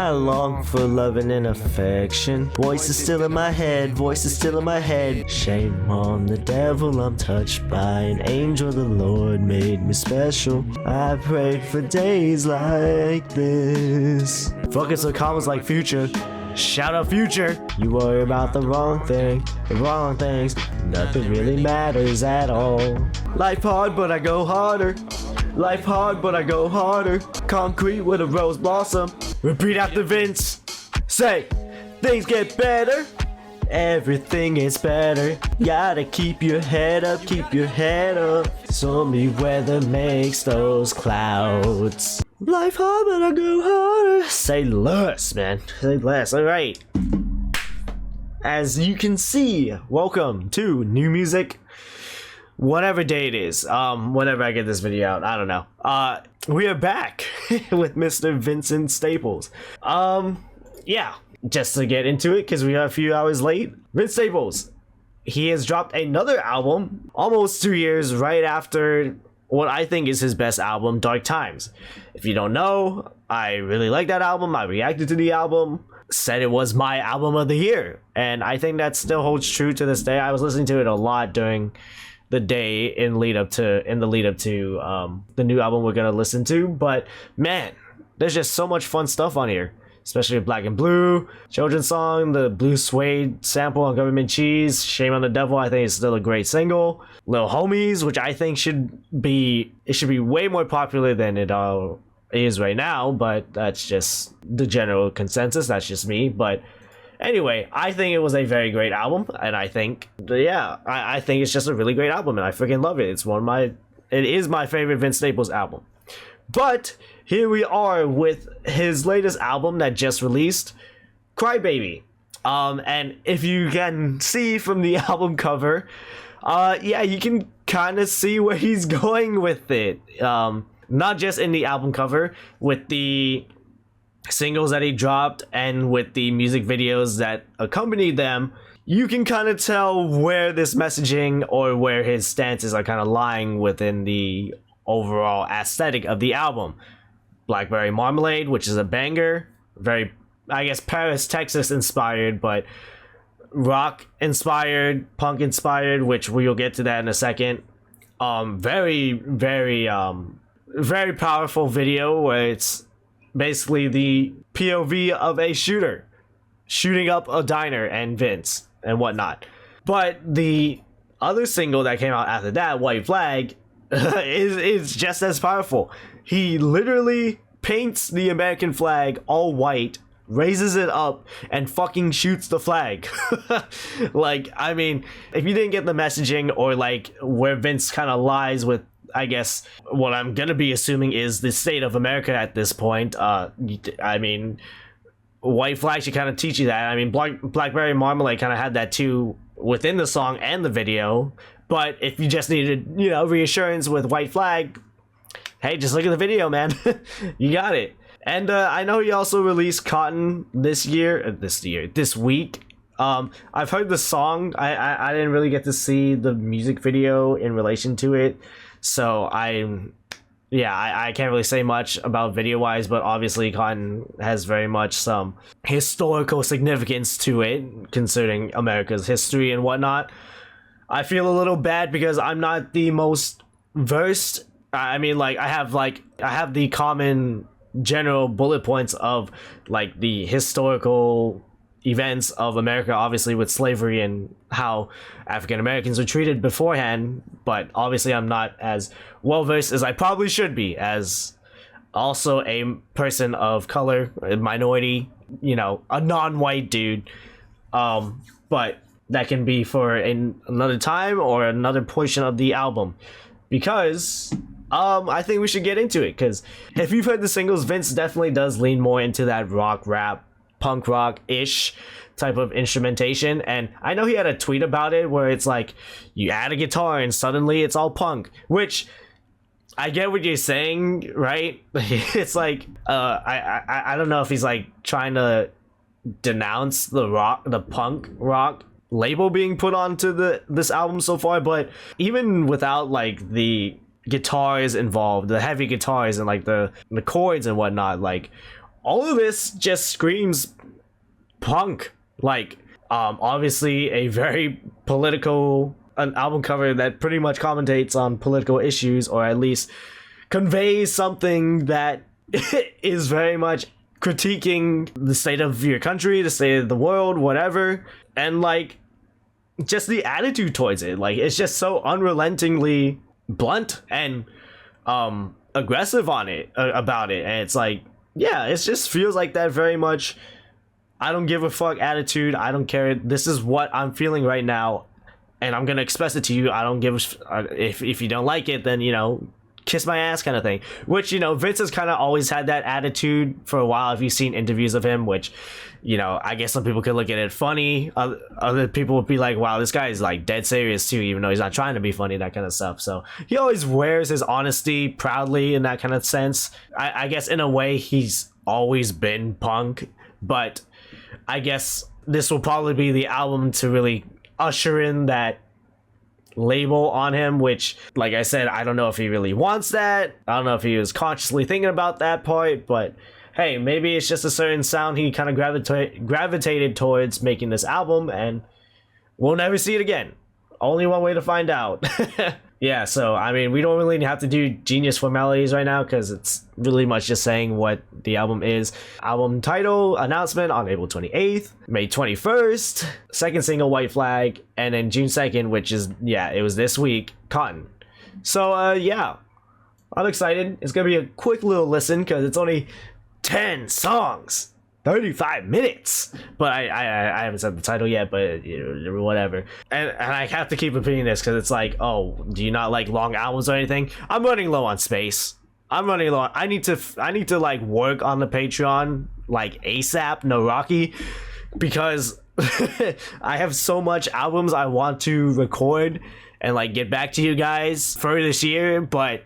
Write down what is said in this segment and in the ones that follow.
I long for loving and affection. Voices still in my head, voices still in my head. Shame on the devil, I'm touched by an angel. The Lord made me special. I prayed for days like this. Focus on comments like Future. Shout out Future. You worry about the wrong things. Nothing really matters at all. Life hard, but I go harder. Life hard, but I go harder. Concrete with a rose blossom. Repeat after Vince. Say, things get better. Everything is better. Gotta keep your head up, keep your head up. Stormy weather makes those clouds. Life hard, but I go harder. Say less, man. Say less. Alright. As you can see, welcome to new music. Whatever day it is, whenever I get this video out, I don't know. We are back with Mr. Vincent Staples. Yeah, just to get into it, because we are a few hours late. Vince Staples, he has dropped another album almost 2 years right after what I think is his best album, Dark Times. If you don't know, I really like that album. I reacted to the album, said it was my album of the year, and I think that still holds true to this day. I was listening to it a lot during the day in the lead up to the new album we're gonna listen to, but man, there's just so much fun stuff on here, especially Black and Blue, Children's Song, the Blue Suede sample on Government Cheese, Shame on the Devil, I think is still a great single. Little Homies, which I think should be way more popular than it is right now, but that's just the general consensus, that's just me. But anyway, I think it was a very great album, and I think, yeah, I think it's just a really great album, and I freaking love it. It is my favorite Vince Staples album. But here we are with his latest album that just released, CRYBABY. And if you can see from the album cover, yeah, you can kind of see where he's going with it. Not just in the album cover, with the singles that he dropped and with the music videos that accompanied them, you can kind of tell where this messaging or where his stances are kind of lying within the overall aesthetic of the album. Blackberry Marmalade, which is a banger, very, I guess, Paris, Texas inspired, but rock inspired, punk inspired, which we'll get to that in a second. Very powerful video where it's basically the POV of a shooter shooting up a diner and Vince and whatnot. But the other single that came out after that, White Flag, is just as powerful. He literally paints the American flag all white, raises it up, and fucking shoots the flag. Like, I mean, if you didn't get the messaging or like where Vince kind of lies with, I guess, what I'm gonna be assuming is the state of America at this point, I mean, White Flag should kind of teach you that. I mean, Blackberry Marmalade kind of had that too within the song and the video. But if you just needed, you know, reassurance with White Flag, hey, just look at the video, man. You got it. And I know he also released Cotton this week. I've heard the song. I didn't really get to see the music video in relation to it, so I can't really say much about video wise, but obviously Cotton has very much some historical significance to it, considering America's history and whatnot. I feel a little bad because I'm not the most versed. I mean, like, I have the common general bullet points of like the historical events of America, obviously with slavery and how African Americans were treated beforehand, but obviously I'm not as well versed as I probably should be, as also a person of color, a minority, you know, a non-white dude. But that can be for another time or another portion of the album, because I think we should get into it, because if you've heard the singles, Vince definitely does lean more into that rock, rap, punk rock-ish type of instrumentation. And I know he had a tweet about it where it's like, you add a guitar and suddenly it's all punk, which I get what you're saying, right? It's like, I don't know if he's like trying to denounce the punk rock label being put onto this album so far, but even without like the guitars involved, the heavy guitars and like the chords and whatnot, like all of this just screams punk. Like, obviously a very political, an album cover that pretty much commentates on political issues, or at least conveys something that is very much critiquing the state of your country, the state of the world, whatever. And like, just the attitude towards it, like, it's just so unrelentingly blunt and aggressive on it, about it. And it's like, yeah, it just feels like that very much I don't give a fuck attitude. I don't care. This is what I'm feeling right now, and I'm gonna express it to you. I don't give if you don't like it, then, you know, kiss my ass kind of thing. Which, you know, Vince has kind of always had that attitude for a while. If you've seen interviews of him, which, you know, I guess some people could look at it funny. Other people would be like, wow, this guy is like dead serious too, even though he's not trying to be funny, that kind of stuff. So he always wears his honesty proudly in that kind of sense. I guess in a way he's always been punk, but I guess this will probably be the album to really usher in that label on him, which, like I said, I don't know if he really wants that. I don't know if he was consciously thinking about that part, but hey, maybe it's just a certain sound he kind of gravitated towards making this album, and we'll never see it again. Only one way to find out. Yeah, so I mean, we don't really have to do genius formalities right now, because it's really much just saying what the album is. Album title announcement on April 28th, May 21st, second single White Flag, and then June 2nd, which is, yeah, it was this week, Cotton. So yeah, I'm excited. It's gonna be a quick little listen because it's only 10 songs, 35 minutes, but I haven't said the title yet, but you know, whatever. And I have to keep repeating this because it's like, oh, do you not like long albums or anything? I'm running low on space. I'm running low on, I need to like work on the Patreon like ASAP, no Rocky, because I have so much albums I want to record and like get back to you guys for this year, but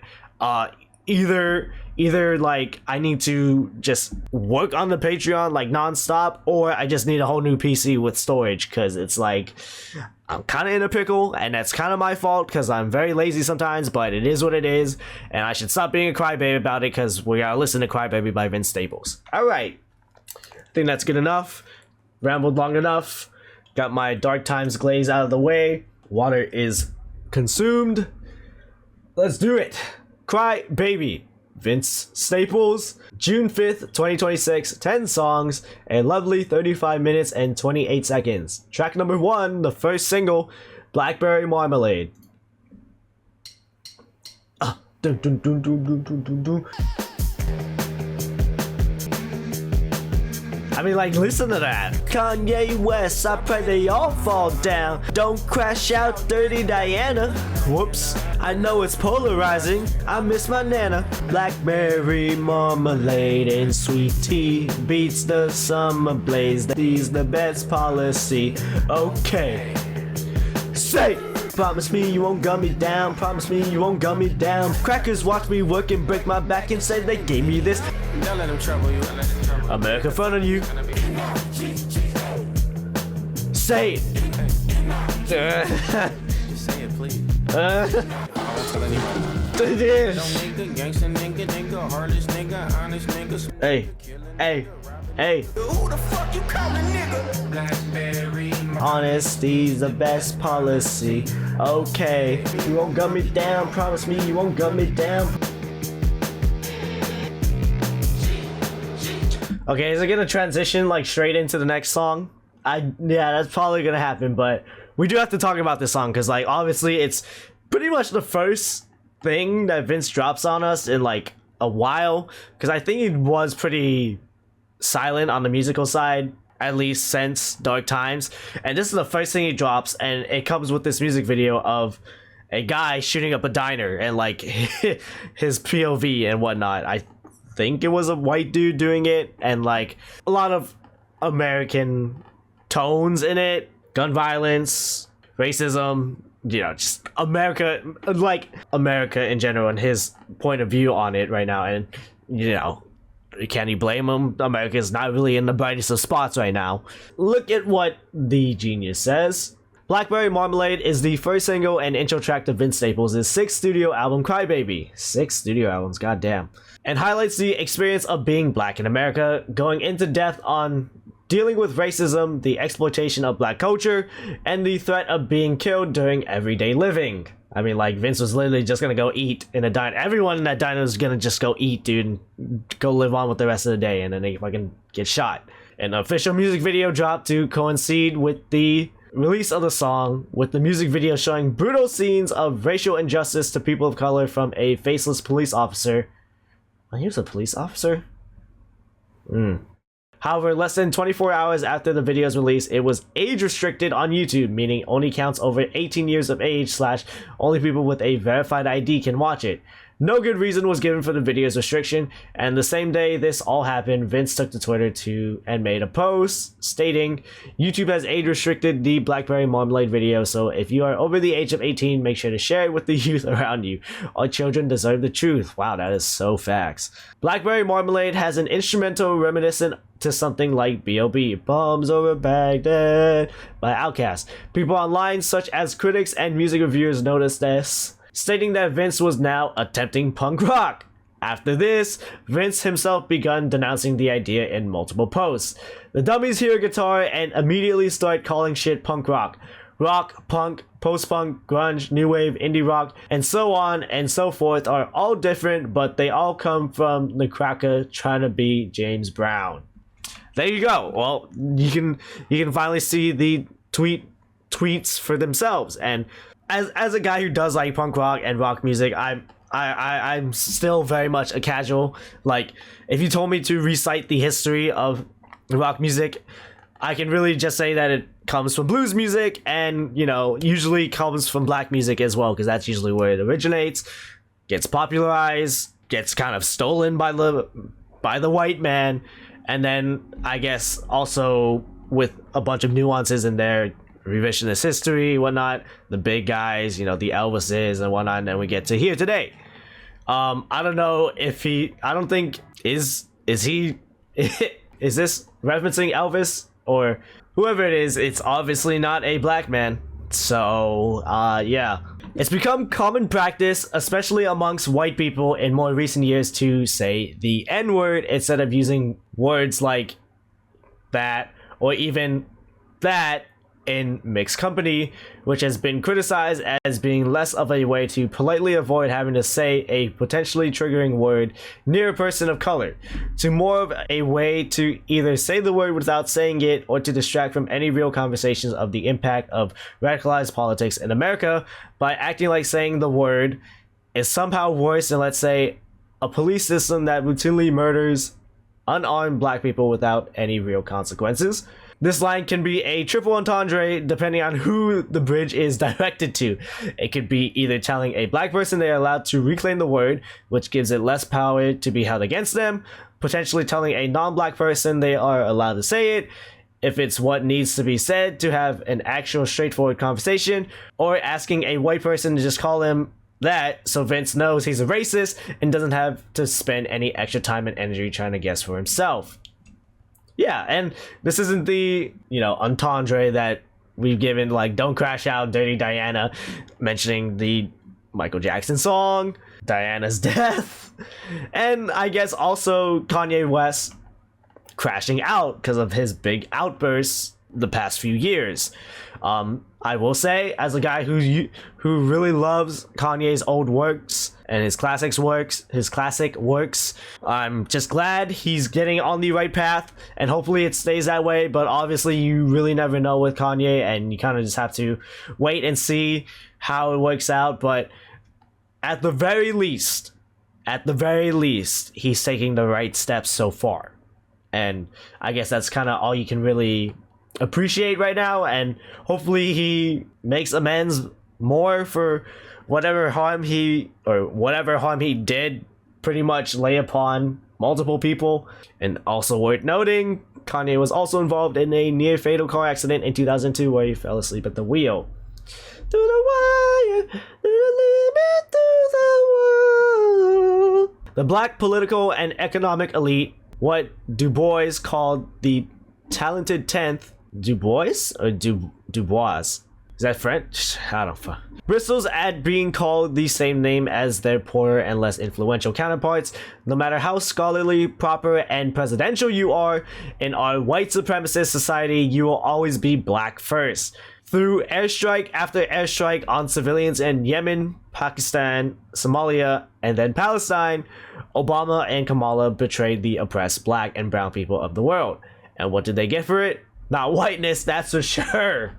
either like I need to just work on the Patreon like nonstop, or I just need a whole new PC with storage, because it's like I'm kind of in a pickle, and that's kind of my fault because I'm very lazy sometimes, but it is what it is, and I should stop being a crybaby about it, because we gotta listen to Crybaby by Vince Staples. All right, I think that's good enough. Rambled long enough. Got my dark times glaze out of the way. Water is consumed. Let's do it. Crybaby, Vince Staples, June 5th, 2026, 10 songs, a lovely 35 minutes and 28 seconds. Track number 1, the first single, Blackberry Marmalade. Dun, dun, dun, dun, dun, dun, dun, dun. I mean, like, listen to that. Kanye West, I pray they all fall down. Don't crash out, Dirty Diana. Whoops, I know it's polarizing. I miss my nana. Blackberry marmalade and sweet tea beats the summer blaze. These the best policy. Okay. Say, promise me you won't gun me down. Promise me you won't gun me down. Crackers watch me work and break my back and say they gave me this. Don't let them trouble you. America in front of you. Say it. Just say it, please. I won't tell anybody. Hey. Who the fuck you calling nigga? Blackberry. Honesty's the best policy. Okay. You won't gun me down. Promise me you won't gun me down. Okay, is it gonna transition like straight into the next song? Yeah, that's probably gonna happen, but we do have to talk about this song because, like, obviously it's pretty much the first thing that Vince drops on us in like a while, because I think he was pretty silent on the musical side, at least since Dark Times, and this is the first thing he drops, and it comes with this music video of a guy shooting up a diner and like his POV and whatnot. I think it was a white dude doing it, and like a lot of American tones in it, gun violence, racism, you know, just America, like America in general, and his point of view on it right now. And you know, can you blame him? America's not really in the brightest of spots right now. Look at what the genius says. Blackberry Marmalade is the first single and intro track to Vince Staples' sixth studio album, CRYBABY. 6 studio albums, goddamn. And highlights the experience of being black in America, going into depth on dealing with racism, the exploitation of black culture, and the threat of being killed during everyday living. I mean, like, Vince was literally just gonna go eat in a diner. Everyone in that diner was gonna just go eat, dude, and go live on with the rest of the day, and then they fucking get shot. An official music video dropped to coincide with the release of the song, with the music video showing brutal scenes of racial injustice to people of color from a faceless police officer. Oh, he was a police officer? However, less than 24 hours after the video's release, it was age restricted on YouTube, meaning only counts over 18 years of age / only people with a verified ID can watch it. No good reason was given for the video's restriction, and the same day this all happened, Vince took to Twitter and made a post stating, YouTube has age restricted the Blackberry Marmalade video, so if you are over the age of 18, make sure to share it with the youth around you. All children deserve the truth. Wow, that is so facts. Blackberry Marmalade has an instrumental reminiscent to something like B.O.B. Bombs Over Baghdad by Outkast. People online, such as critics and music reviewers, noticed this, stating that Vince was now attempting punk rock. After this, Vince himself began denouncing the idea in multiple posts. The dummies hear a guitar and immediately start calling shit punk rock. Rock, punk, post-punk, grunge, new wave, indie rock, and so on and so forth are all different, but they all come from the cracker trying to be James Brown. There you go. Well, you can finally see the tweets for themselves. And as a guy who does like punk rock and rock music, I'm still very much a casual. Like, if you told me to recite the history of rock music, I can really just say that it comes from blues music and, you know, usually comes from black music as well, because that's usually where it originates, gets popularized, gets kind of stolen by the white man, and then I guess also with a bunch of nuances in there, revisionist history, whatnot, the big guys, you know, the Elvises and whatnot, and then we get to here today. I don't know if I don't think is he is this referencing Elvis or whoever it is? It's obviously not a black man. So yeah, it's become common practice, especially amongst white people in more recent years, to say the N-word instead of using words like that or even that in mixed company, which has been criticized as being less of a way to politely avoid having to say a potentially triggering word near a person of color, to more of a way to either say the word without saying it or to distract from any real conversations of the impact of radicalized politics in America by acting like saying the word is somehow worse than, let's say, a police system that routinely murders unarmed black people without any real consequences. This line can be a triple entendre depending on who the bridge is directed to. It could be either telling a black person they are allowed to reclaim the word, which gives it less power to be held against them, potentially telling a non-black person they are allowed to say it, if it's what needs to be said to have an actual straightforward conversation, or asking a white person to just call him that so Vince knows he's a racist and doesn't have to spend any extra time and energy trying to guess for himself. Yeah, and this isn't the, you know, entendre that we've given, like Don't Crash Out, Dirty Diana, mentioning the Michael Jackson song, Diana's death, and I guess also Kanye West crashing out because of his big outbursts the past few years. I will say, as a guy who really loves Kanye's old works and his classic works, I'm just glad he's getting on the right path, and hopefully it stays that way. But obviously, you really never know with Kanye, and you kind of just have to wait and see how it works out. But at the very least, he's taking the right steps so far, and I guess that's kind of all you can really appreciate right now, and hopefully he makes amends more for whatever harm he did pretty much lay upon multiple people. And also worth noting, Kanye was also involved in a near fatal car accident in 2002 where he fell asleep at the wheel. Through the wire, through the limit, through the wall. The black political and economic elite, what Du Bois called the talented 10th, Du Bois or Dubois? Is Is that French? I don't know. Bristles at being called the same name as their poorer and less influential counterparts. No matter how scholarly, proper, and presidential you are, in our white supremacist society, you will always be black first. Through airstrike after airstrike on civilians in Yemen, Pakistan, Somalia, and then Palestine, Obama and Kamala betrayed the oppressed black and brown people of the world. And what did they get for it? Not whiteness, that's for sure.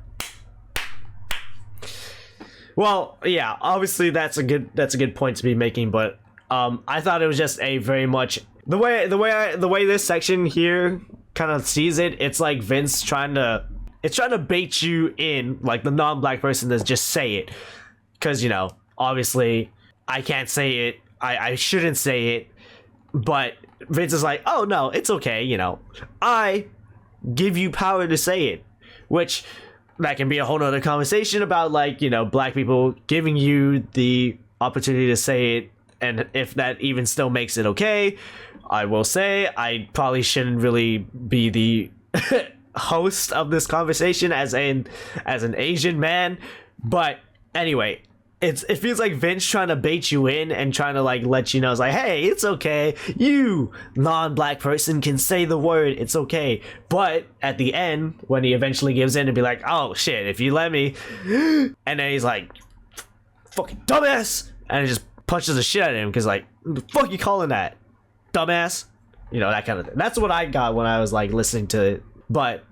Well, yeah, obviously that's a good point to be making, but I thought it was just a very much the way this section here kind of sees it. It's like Vince trying to bait you in, like the non-black person to just say it, because you know, obviously I can't say it, I shouldn't say it, but Vince is like, oh no, it's okay, you know, I give you power to say it, which. That can be a whole nother conversation about, like, you know, black people giving you the opportunity to say it, and if that even still makes it okay. I will say I probably shouldn't really be the host of this conversation as an Asian man, but anyway, it feels like Vince trying to bait you in and trying to like let you know, it's like, hey, it's okay, you non-black person can say the word, it's okay. But at the end, when he eventually gives in and be like, oh shit, if you let me, and then he's like, fucking dumbass, and he just punches the shit out of him, because like, what the fuck you calling that, dumbass, you know, that kind of thing. That's what I got when I was like listening to it. But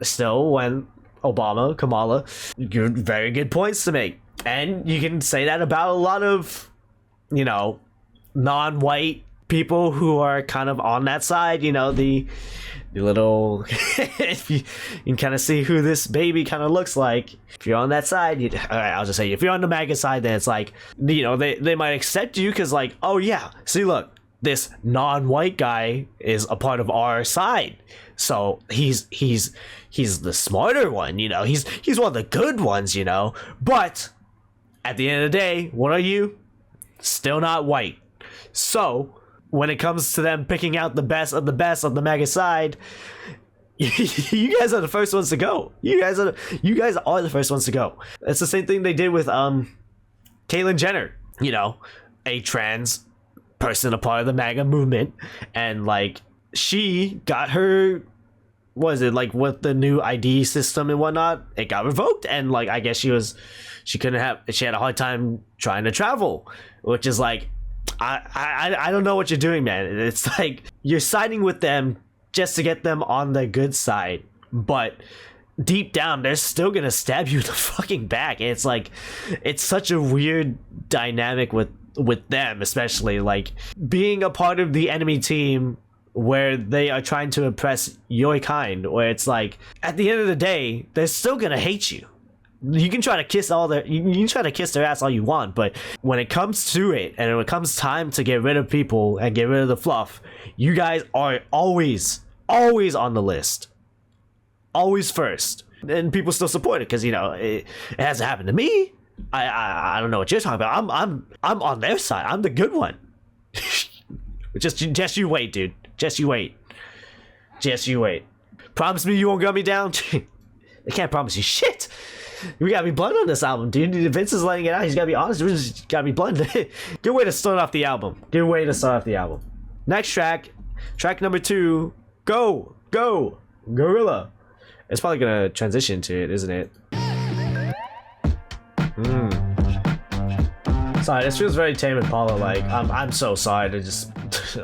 still, when Kamala, very good points to make. And you can say that about a lot of, you know, non-white people who are kind of on that side, you know, the little, if you can kind of see who this baby kind of looks like. If you're on that side, all right, I'll just say, if you're on the MAGA side, then it's like, you know, they might accept you because like, oh yeah, see, look, this non-white guy is a part of our side. So he's the smarter one, you know, he's one of the good ones, you know, but at the end of the day, what are you? Still not white. So when it comes to them picking out the best of the MAGA side, you guys are the first ones to go. You guys are the first ones to go. It's the same thing they did with Caitlyn Jenner, you know, a trans person, a part of the MAGA movement, and like she got her, was it like with the new ID system and whatnot, it got revoked, and like I guess she had a hard time trying to travel, which is like, I don't know what you're doing, man. It's like you're siding with them just to get them on the good side, but deep down they're still gonna stab you in the fucking back. And it's like, it's such a weird dynamic with them, especially like being a part of the enemy team where they are trying to oppress your kind, where it's like at the end of the day they're still gonna hate you. You can try to kiss their ass all you want, but when it comes to it, and when it comes time to get rid of people and get rid of the fluff, you guys are always on the list, always first, and people still support it because, you know, it hasn't happened to me. I don't know what you're talking about. I'm on their side. I'm the good one. just you wait, dude. Just you wait. Promise me you won't gun me down. They can't promise you shit. We gotta be blunt on this album, dude. Vince is letting it out. He's gotta be honest. We just gotta be blunt. Good way to start off the album. Next track number 2. Go, Gorilla. It's probably gonna transition to it, isn't it? Sorry, this feels very Tame Impala. Like, I'm so sorry to just.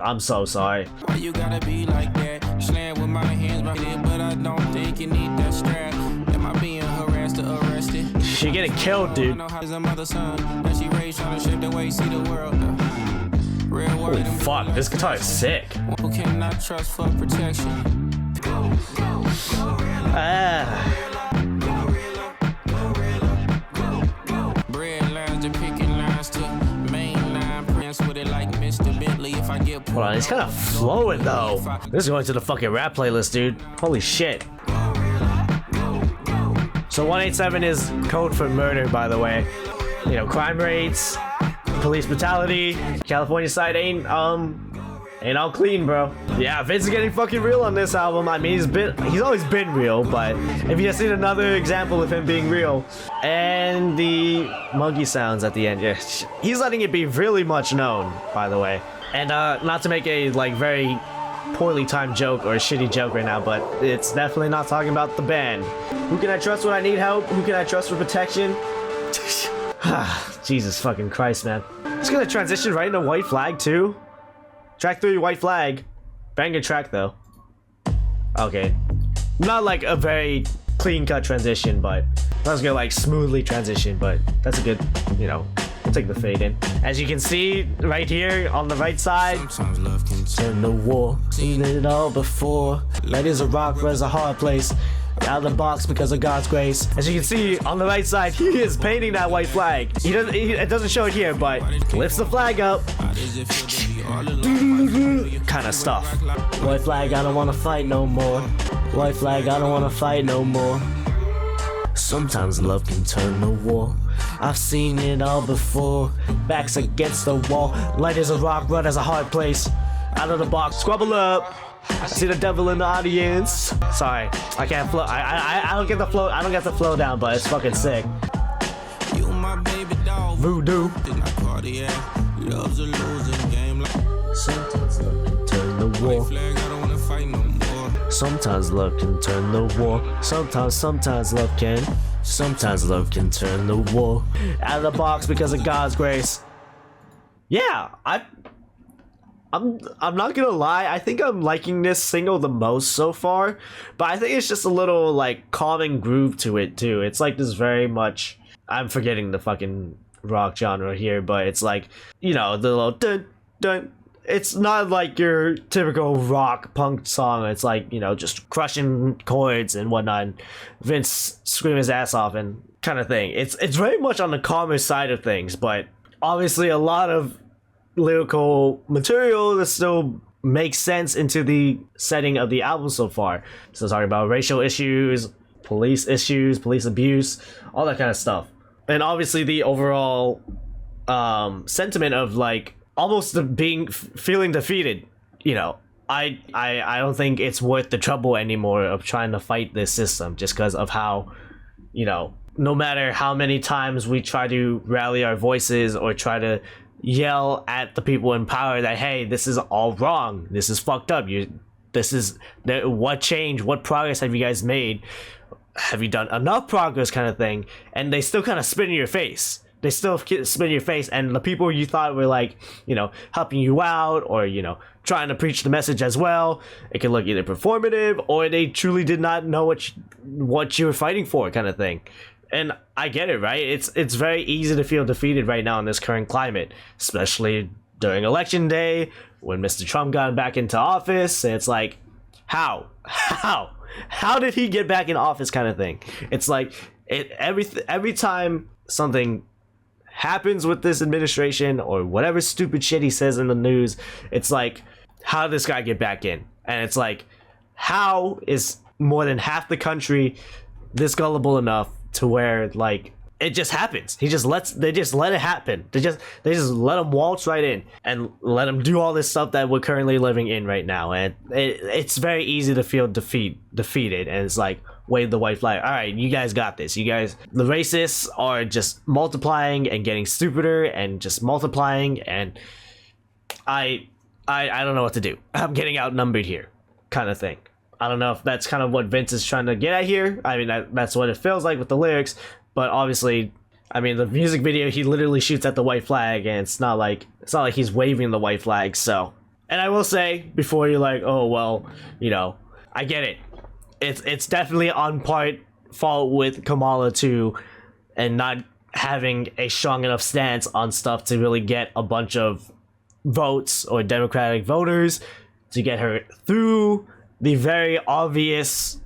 I'm so sorry. Why you gotta be like that? Slam with my hands right there, but I don't think you need that strap. Am I being harassed or arrested? She getting killed, dude. Oh fuck, this guitar is sick. Who can I trust for protection? Bread lines and picking lines to mainline prints with it like Mr. Bentley. If I get hold on, it's kind of flowing though. This is going to the fucking rap playlist, dude. Holy shit. So 187 is code for murder, by the way. You know, crime rates, police brutality. California side ain't Ain't all clean, bro. Yeah, Vince is getting fucking real on this album. I mean, he's always been real, but if you just need another example of him being real. And the monkey sounds at the end, yeah. He's letting it be really much known, by the way. And not to make a like very poorly timed joke or a shitty joke right now, but it's definitely not talking about the band. Who can I trust when I need help? Who can I trust for protection? Jesus fucking Christ, man. It's gonna transition right into White Flag too. Track 3, White Flag. Banger track though. Okay. Not like a very clean cut transition, but I was gonna like smoothly transition, but that's a good, you know, we'll take the fade in. As you can see right here on the right side, Sometimes love can turn the war, seen it all before. Light is a rock, red is a hard place. Out of the box because of God's grace. As you can see on the right side, he is painting that white flag. It doesn't show it here, but lifts the flag up. Kind of stuff. White flag, I don't wanna fight no more. White flag, I don't wanna fight no more. Sometimes love can turn the war. I've seen it all before. Backs against the wall. Light is a rock, red is a hard place. Out of the box, squabble up. I see the devil in the audience. Sorry, I can't flow. I don't get the flow. I don't get the flow down, but it's fucking sick. You my baby dog. Voodoo. Love's a losing game. Sometimes love can turn the war. Flag, I don't wanna fight no more. Sometimes love can turn the war. Sometimes love can. Sometimes love can turn the war. Out of the box because of God's grace. Yeah, I'm not gonna lie, I think I'm liking this single the most so far, but I think it's just a little like calming groove to it too. It's like this very much, I'm forgetting the fucking rock genre here, but it's like, you know, the little dun dun. It's not like your typical rock punk song. It's like, you know, just crushing chords and whatnot, and Vince screaming his ass off and kind of thing. It's very much on the calmer side of things, but obviously a lot of lyrical material that still makes sense into the setting of the album so far. So talking about racial issues, police abuse, all that kind of stuff. And obviously the overall sentiment of like almost feeling defeated. You know, I don't think it's worth the trouble anymore of trying to fight this system just because of how, you know, no matter how many times we try to rally our voices or try to yell at the people in power that, hey, this is all wrong, this is fucked up, what change, what progress have you guys made, have you done enough progress, kind of thing, and they still kind of spit in your face. They still spit in your face, and the people you thought were like, you know, helping you out or, you know, trying to preach the message as well, it can look either performative or they truly did not know what you were fighting for, kind of thing. And I get it, right? It's very easy to feel defeated right now in this current climate, especially during election day when Mr. Trump got back into office. And it's like, how did he get back in office, kind of thing. It's like every time something happens with this administration or whatever stupid shit he says in the news, it's like, how did this guy get back in? And it's like, how is more than half the country this gullible enough to where like it just happens? They just let it happen. They just let him waltz right in and let him do all this stuff that we're currently living in right now. And it's very easy to feel defeated, and it's like, wave the white flag. All right, you guys got this. You guys, the racists are just multiplying and getting stupider and just multiplying, and I don't know what to do. I'm getting outnumbered here, kind of thing. I don't know if that's kind of what Vince is trying to get at here. I mean, that's what it feels like with the lyrics, but obviously, I mean, the music video, he literally shoots at the white flag, and it's not like he's waving the white flag. So, and I will say before you're like, oh well, you know, I get it. It's definitely on part fault with Kamala too, and not having a strong enough stance on stuff to really get a bunch of votes or Democratic voters to get her through the very obvious,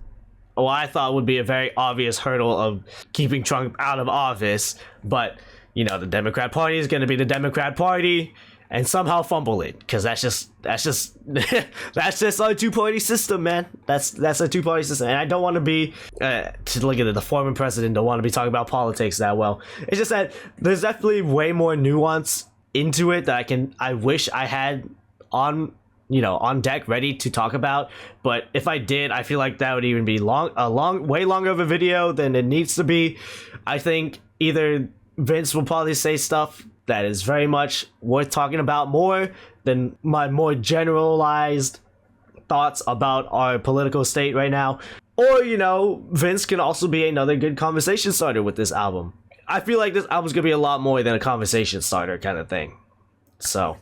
well, I thought would be a very obvious hurdle of keeping Trump out of office. But, you know, the Democrat Party is going to be the Democrat Party and somehow fumble it, because that's just that's just a two-party system, man. That's a two-party system, and I don't want to be to look at it, the former president don't want to be talking about politics that well. It's just that there's definitely way more nuance into it that I wish I had on you know, on deck ready to talk about. But if I did, I feel like that would even be way longer of a video than it needs to be. I think either Vince will probably say stuff that is very much worth talking about more than my more generalized thoughts about our political state right now. Or, you know, Vince can also be another good conversation starter with this album. I feel like this album's gonna be a lot more than a conversation starter kind of thing. So,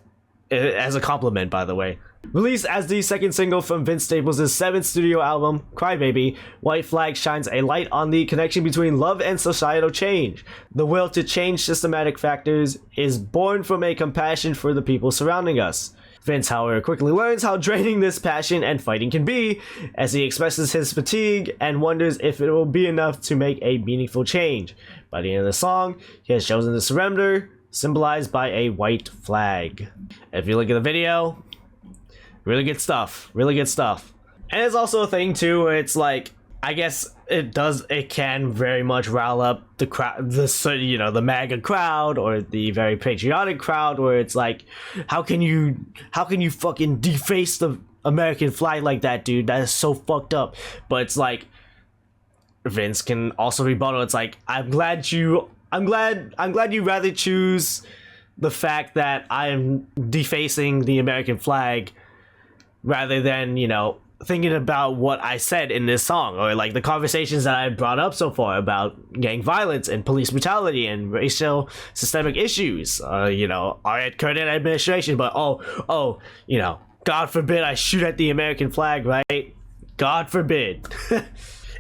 as a compliment, by the way. Released as the second single from Vince Staples' 7th studio album, CRYBABY, White Flag shines a light on the connection between love and societal change. The will to change systematic factors is born from a compassion for the people surrounding us. Vince, however, quickly learns how draining this passion and fighting can be, as he expresses his fatigue and wonders if it will be enough to make a meaningful change. By the end of the song, he has chosen to surrender, symbolized by a white flag. If you look at the video, really good stuff. Really good stuff. And it's also a thing too where it's like, I guess it can very much rile up the crowd, the MAGA crowd or the very patriotic crowd, where it's like, how can you fucking deface the American flag like that, dude? That is so fucked up. But it's like, Vince can also rebuttal. It's like, I'm glad you rather choose the fact that I'm defacing the American flag rather than, you know, thinking about what I said in this song, or like the conversations that I brought up so far about gang violence and police brutality and racial systemic issues, you know, our current administration. But you know, God forbid I shoot at the American flag, right? God forbid.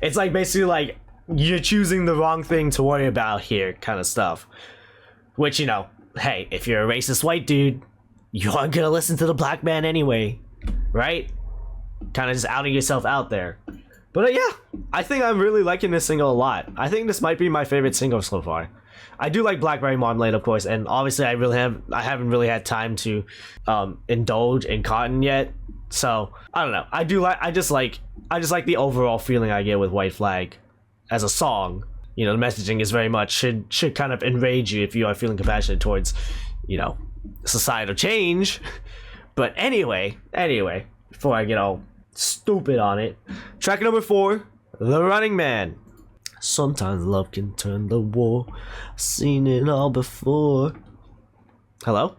It's like basically like you're choosing the wrong thing to worry about here kind of stuff. Which, you know, hey, if you're a racist white dude, you aren't gonna listen to the black man anyway, right? Kind of just outing yourself out there. But yeah, I think I'm really liking this single a lot. I think this might be my favorite single so far. I do like Blackberry Marmalade, of course, and obviously I haven't really had time to indulge in Cotton yet. So I don't know. I just like the overall feeling I get with White Flag as a song. You know, the messaging is very much should kind of enrage you if you are feeling compassionate towards, you know, societal change. But anyway, before I get all stupid on it, track number 4, The Running Man. Sometimes love can turn the war. Seen it all before. Hello?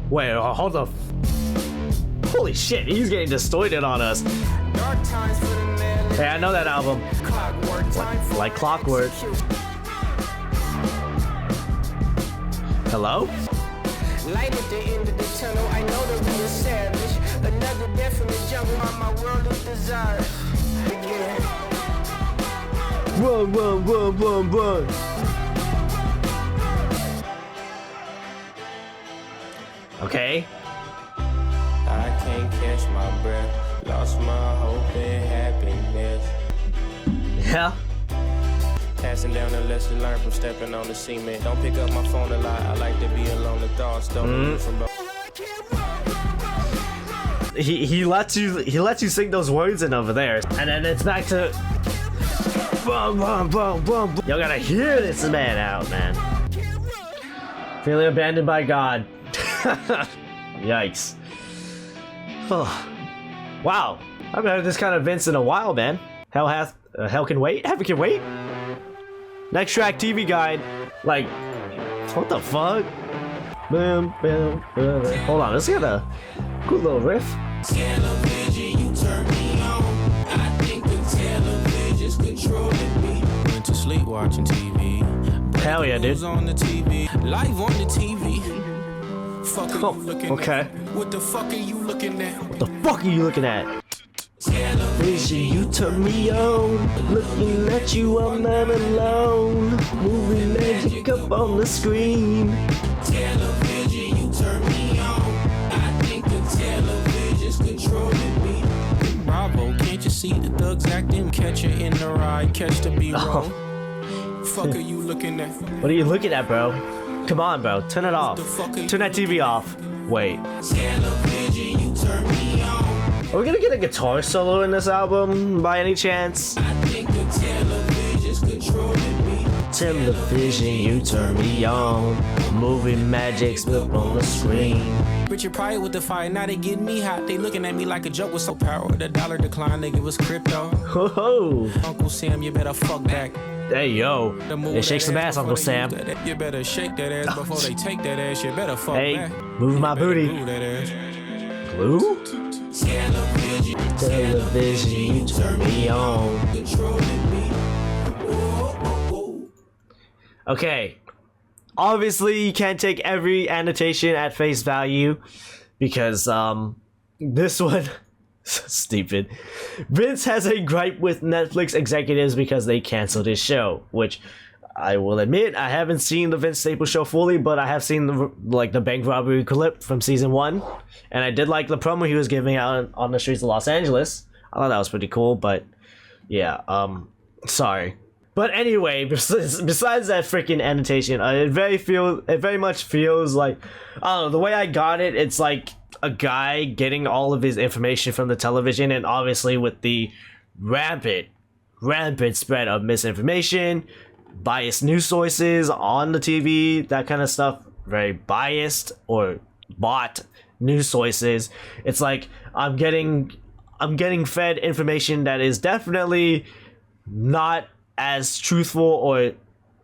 Wait, hold up. Holy shit, he's getting distorted on us. Hey, I know that album. Like Clockwork. Hello? Light at the end of the tunnel, I know that we are savage. Another death in the jungle, my world is desire. Yeah. Run. Okay. I can't catch my breath, lost my hope and happiness. Yeah. Passing down the lesson learned from stepping on the cement. Don't pick up my phone a lot, I like to be alone. The thoughts don't from He lets you sing those words in over there, and then it's back to boom. Y'all gotta hear this man out, man. Feeling abandoned by God. Yikes. Oh. Wow, I haven't heard this kind of Vince in a while, man. Hell can wait. Heaven can wait. Next track, TV Guide. Like, what the fuck? Boom. Hold on, let's get a cool little riff. television, you turn me on. I think the television's controlling me. Went to sleep watching TV. Hell yeah, dude. On the TV, live on the TV. Fuck are you looking okay. at? What the fuck are you looking at? What the fuck are you looking at? Television, you turn me on. Looking at you, I'm not alone. Movie magic up on the screen. Television, you turn me on. I think the television's controlling me. Bravo, can't you see the thugs acting? Catch her in the ride, catch the B-roll. Fuck are you looking at? What are you looking at, bro? Come on, bro. Turn it off. Turn that TV off. Wait. Television, you turn me on. Are we gonna get a guitar solo in this album by any chance? I think the television's controlling me. television, you turn me on. Movie magic's up on the screen. Richard Pryor with the fire, now they getting me hot. They looking at me like a joke with so power. The dollar decline, they give us crypto. Ho ho! Uncle Sam, you better fuck back. Hey yo, it shakes some ass, Uncle Sam. You better shake that ass before they take that ass. You better fuck back. Hey, move my booty. Glue? Television, you turn me on. Okay. Obviously, you can't take every annotation at face value because this one stupid. Vince has a gripe with Netflix executives because they canceled his show, which I will admit I haven't seen the Vince Staples show fully, but I have seen the bank robbery clip from season 1, and I did like the promo he was giving out on the streets of Los Angeles. I thought that was pretty cool, but yeah, sorry. But anyway, besides that freaking annotation, it very much feels like, I don't know, the way I got it, it's like a guy getting all of his information from the television, and obviously with the rampant spread of misinformation, biased news sources on the TV, that kind of stuff, very biased or bought news sources. It's like I'm getting fed information that is definitely not as truthful or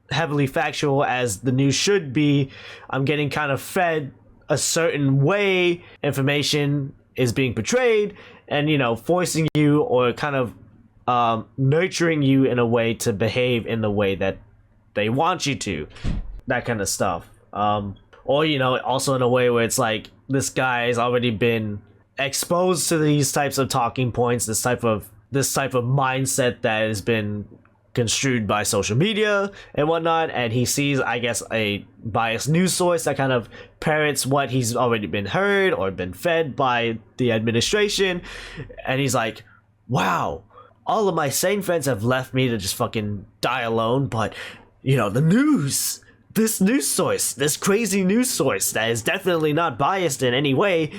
heavily factual as the news should be. I'm getting kind of fed a certain way information is being portrayed, and forcing you or kind of nurturing you in a way to behave in the way that they want you to, that kind of stuff. Or also in a way where it's like this guy has already been exposed to these types of talking points, this type of mindset that has been construed by social media and whatnot, and he sees, I guess, a biased news source that kind of parrots what he's already been heard or been fed by the administration, and he's like, wow, all of my sane friends have left me to just fucking die alone, but the news, this news source, this crazy news source that is definitely not biased in any way,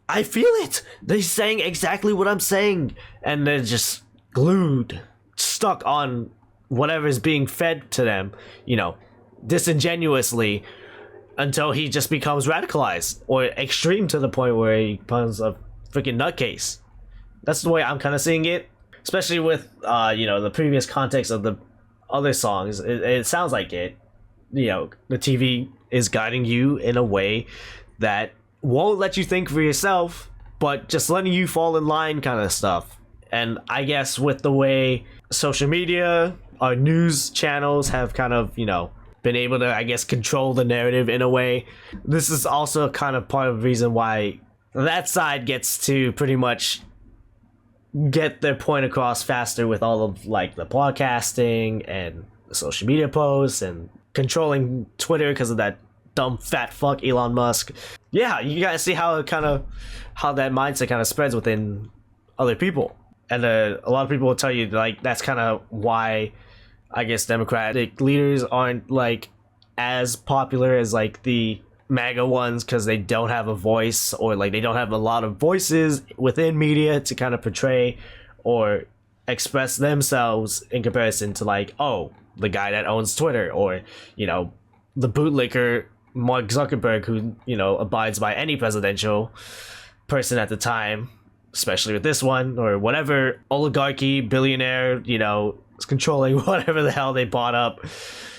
I feel it. They're saying exactly what I'm saying, and they're just glued, stuck on whatever is being fed to them, disingenuously, until he just becomes radicalized or extreme to the point where he becomes a freaking nutcase. That's the way I'm kind of seeing it, especially with the previous context of the other songs. It sounds like it. The TV is guiding you in a way that won't let you think for yourself, but just letting you fall in line kind of stuff. And I guess with the way social media, our news channels have kind of, been able to, I guess, control the narrative in a way, this is also kind of part of the reason why that side gets to pretty much get their point across faster with all of the podcasting and the social media posts and controlling Twitter because of that dumb fat fuck Elon Musk. Yeah, you guys see how that mindset kind of spreads within other people. And a lot of people will tell you that's kind of why I guess Democratic leaders aren't as popular as the MAGA ones, because they don't have a voice, or they don't have a lot of voices within media to kind of portray or express themselves in comparison to the guy that owns Twitter, or the bootlicker Mark Zuckerberg, who abides by any presidential person at the time, especially with this one, or whatever oligarchy billionaire is controlling whatever the hell they bought up,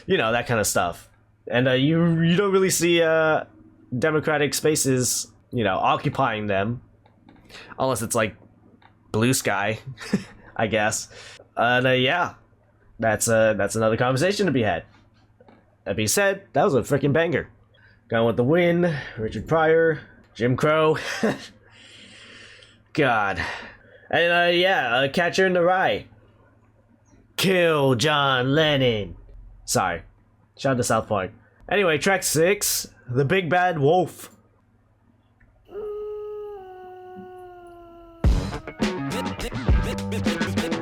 that kind of stuff. And you don't really see democratic spaces occupying them, unless it's blue sky, I guess. And yeah, that's another conversation to be had. That being said, that was a freaking banger. Gone with the Wind, Richard Pryor, Jim Crow. God. And Catcher in the Rye. Kill John Lennon. Sorry. Shout out to South Park. Anyway, track 6, The Big Bad Wolf.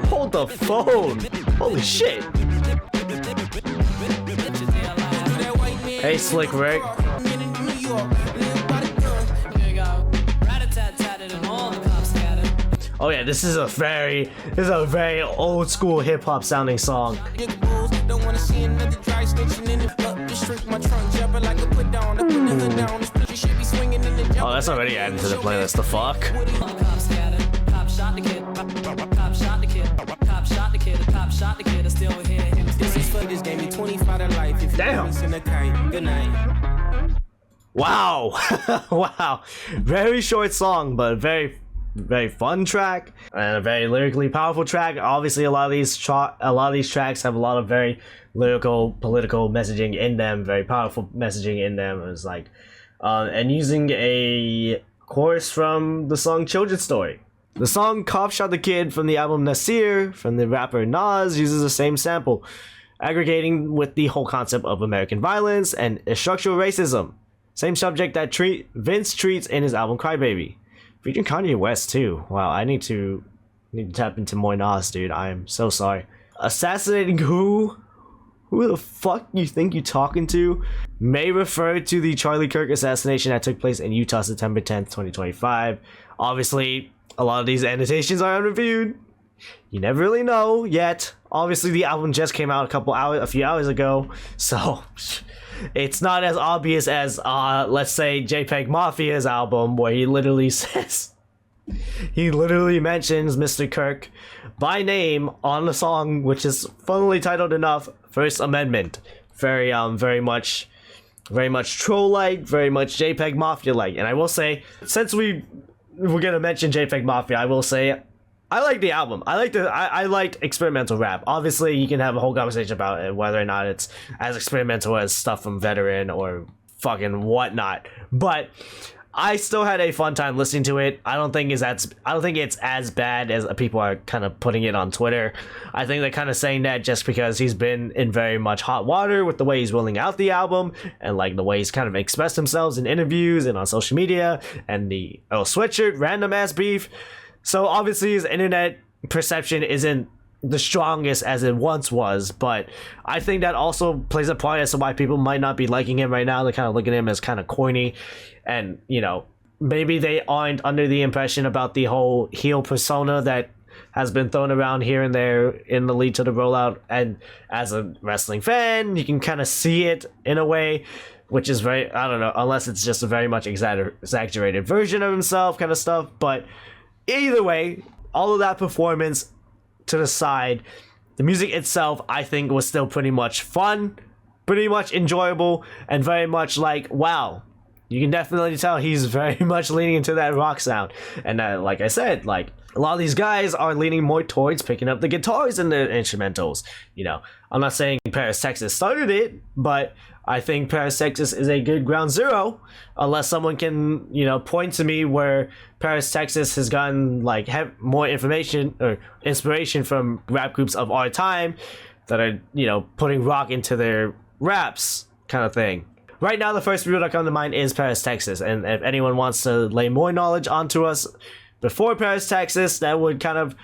Hold the phone. Holy shit. Hey, Slick Rick. Oh yeah, this is a very old school hip hop sounding song. Oh, that's already added to the playlist. The fuck? Cop scattered, cop shot the kid, cop shot the kid, cop shot the kid, cop shot the kid, I still hear him. This is for this game, me 25 to life. If Damn. you in a kite, good night. Wow. Wow. Very short song, but very fun track and a very lyrically powerful track. Obviously, a lot of these tracks have a lot of very lyrical, political messaging in them, very powerful messaging in them. It's like, and using a chorus from the song Children's Story. The song Cop Shot the Kid from the album Nasir from the rapper Nas uses the same sample, aggregating with the whole concept of American violence and structural racism. Same subject that Vince treats in his album CRYBABY. Featuring Kanye West too. Wow, I need to tap into more Nas, dude. I am so sorry. Assassinating who? Who the fuck you think you talking to? May refer to the Charlie Kirk assassination that took place in Utah September 10th, 2025. Obviously, a lot of these annotations are unreviewed. You never really know yet. Obviously, the album just came out a few hours ago, so it's not as obvious as let's say JPEG Mafia's album, where he literally mentions Mr. Kirk by name on the song, which is funnily titled enough First Amendment. Very much troll-like, very much JPEG Mafia-like. And I will say, since we're gonna mention JPEG Mafia, I will say I like the album. I liked experimental rap. Obviously, you can have a whole conversation about it, whether or not it's as experimental as stuff from Veteran or fucking whatnot. But I still had a fun time listening to it. I don't think it's as bad as people are kind of putting it on Twitter. I think they're kind of saying that just because he's been in very much hot water with the way he's rolling out the album and like the way he's kind of expressed himself in interviews and on social media and the Earl Sweatshirt random ass beef. So obviously his internet perception isn't the strongest as it once was, but I think that also plays a part as to why people might not be liking him right now. They kind of look at him as kind of corny, and you know, maybe they aren't under the impression about the whole heel persona that has been thrown around here and there in the lead to the rollout. And as a wrestling fan, you can kind of see it in a way, which is very, I don't know, unless it's just a very much exaggerated version of himself kind of stuff. But either way, all of that performance to the side, the music itself I think was still pretty much fun, pretty much enjoyable, and very much like, wow, you can definitely tell he's very much leaning into that rock sound. And like I said, like a lot of these guys are leaning more towards picking up the guitars and the instrumentals. You know, I'm not saying Paris, Texas started it, but I think Paris, Texas is a good ground zero, unless someone can, you know, point to me where Paris, Texas has gotten like more information or inspiration from rap groups of our time that are, you know, putting rock into their raps kind of thing. Right now, the first people that come to mind is Paris, Texas, and if anyone wants to lay more knowledge onto us before Paris, Texas, that would kind of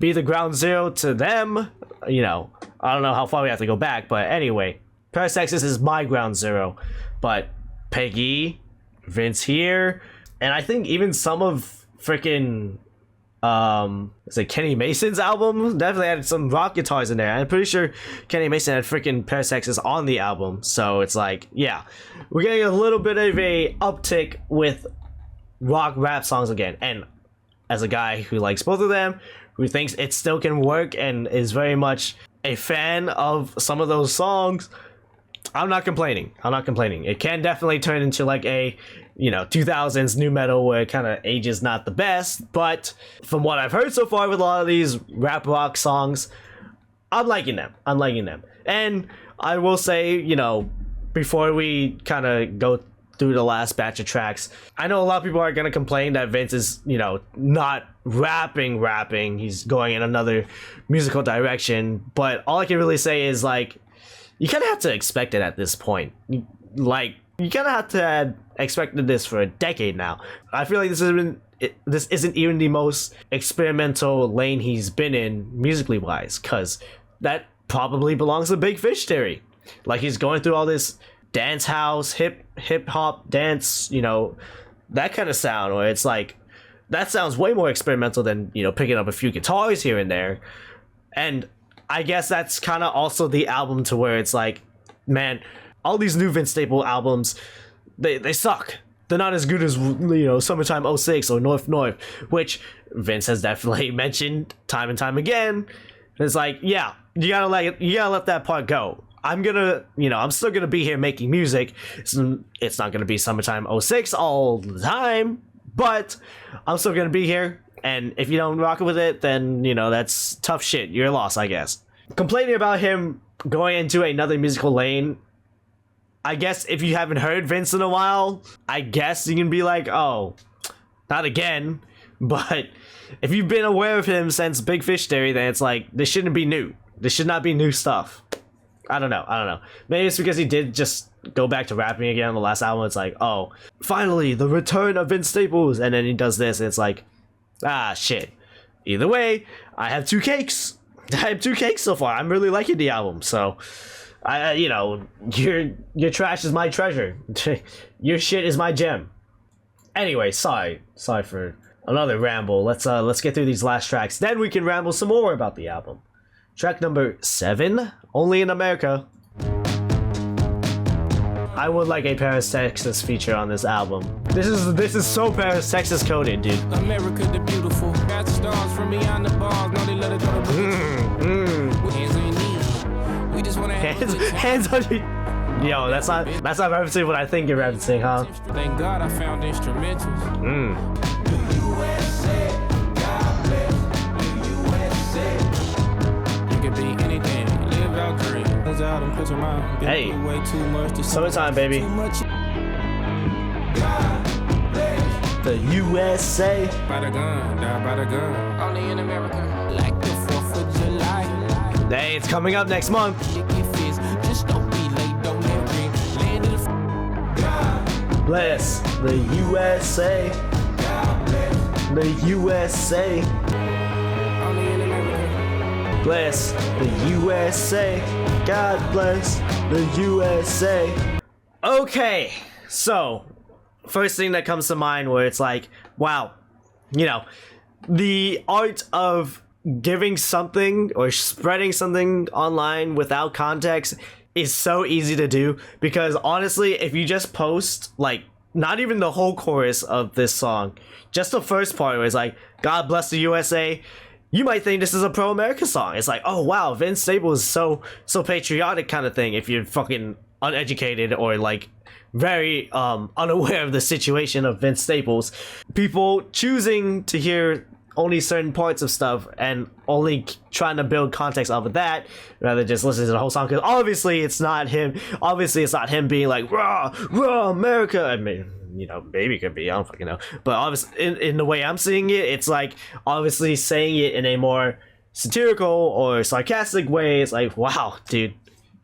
be the ground zero to them. You know, I don't know how far we have to go back, but anyway, Paris, Texas is my ground zero. But Peggy, Vince here, and I think even some of freaking it's like Kenny Mason's album definitely had some rock guitars in there. I'm pretty sure Kenny Mason had freaking Paris, Texas on the album. So it's like, yeah, we're getting a little bit of a uptick with rock rap songs again. And as a guy who likes both of them, who thinks it still can work and is very much a fan of some of those songs, I'm not complaining. It can definitely turn into like a, you know, 2000s new metal where it kind of ages not the best, but from what I've heard so far with a lot of these rap rock songs, I'm liking them. And I will say, you know, before we kind of go through the last batch of tracks, I know a lot of people are going to complain that Vince is, you know, not rapping. He's going in another musical direction, but all I can really say is like, you kind of have to expect it at this point. Like, you kind of have to have expected this for a decade now. I feel like this isn't even the most experimental lane he's been in musically wise, because that probably belongs to Big Fish theory. Like, he's going through all this dance house, hip hop dance, you know, that kind of sound where it's like, that sounds way more experimental than, you know, picking up a few guitars here and there. And I guess that's kind of also the album to where it's like, man, all these new Vince Staples albums, they suck. They're not as good as, you know, Summertime '06 or North North, which Vince has definitely mentioned time and time again. It's like, yeah, you gotta let that part go. I'm still gonna be here making music. It's not gonna be Summertime '06 all the time, but I'm still gonna be here. And if you don't rock with it, then, you know, that's tough shit. You're a loss, I guess. Complaining about him going into another musical lane, I guess if you haven't heard Vince in a while, I guess you can be like, oh, not again. But if you've been aware of him since Big Fish Theory, then it's like, this shouldn't be new. This should not be new stuff. I don't know. Maybe it's because he did just go back to rapping again on the last album. It's like, oh, finally, the return of Vince Staples. And then he does this, and it's like, ah, shit. Either way, I have 2 cakes. I have 2 cakes so far. I'm really liking the album, so... you know, your trash is my treasure. Your shit is my gem. Anyway, sorry for another ramble. Let's get through these last tracks. Then we can ramble some more about the album. Track number 7, Only in America. I would like a Paris, Texas feature on this album. This is so Paris, Texas coded, dude. America the beautiful. Got stars from beyond the bars. No, they let it go to hands on your knees. We just wanna hands on your... Yo, that's not referencing what I think you're referencing, huh? Thank God I found instrumentals. You could be anything. Live out dream. Out and put your mind. Hey, way too much to summertime, baby. The USA. By the gun, die by the gun. Only in America. Like the 4th of July. Hey, it's coming up next month. Just don't be late, don't dream. Land in the Bless the USA. The USA. Only in America. Bless the USA. God bless the USA. Okay, so first thing that comes to mind where it's like, wow, you know, the art of giving something or spreading something online without context is so easy to do, because honestly, if you just post like not even the whole chorus of this song, just the first part where it's like, God bless the USA, you might think this is a pro-America song. It's like, oh wow, Vince Staples is so patriotic kind of thing, if you're fucking uneducated or like very unaware of the situation of Vince Staples. People choosing to hear only certain parts of stuff and only trying to build context off of that rather than just listen to the whole song, because obviously it's not him being like rah America. I mean, you know, maybe it could be, I don't fucking know, but obviously in the way I'm seeing it, it's like obviously saying it in a more satirical or sarcastic way. It's like, wow, dude,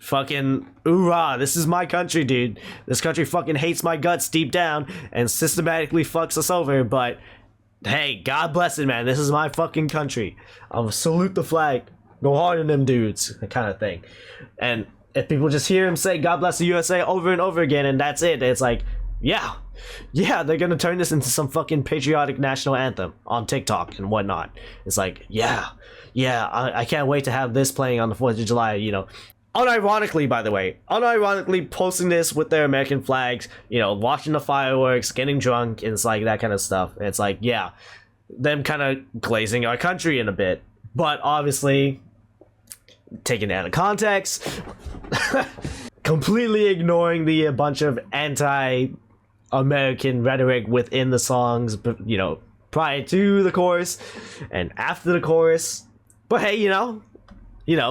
fucking hoorah, this is my country, dude. This country fucking hates my guts deep down and systematically fucks us over, but hey, God bless it, man. This is my fucking country. I'll salute the flag, go hard on them dudes, that kind of thing. And if people just hear him say God bless the USA over and over again and that's it, it's like, yeah, they're gonna turn this into some fucking patriotic national anthem on TikTok and whatnot. It's like, yeah, I can't wait to have this playing on the 4th of July, you know. Unironically, by the way, posting this with their American flags, you know, watching the fireworks, getting drunk, and it's like that kind of stuff. And it's like, yeah, them kind of glazing our country in a bit. But obviously, taken out of context, completely ignoring the bunch of anti-American rhetoric within the songs, you know, prior to the chorus and after the chorus. But hey, you know,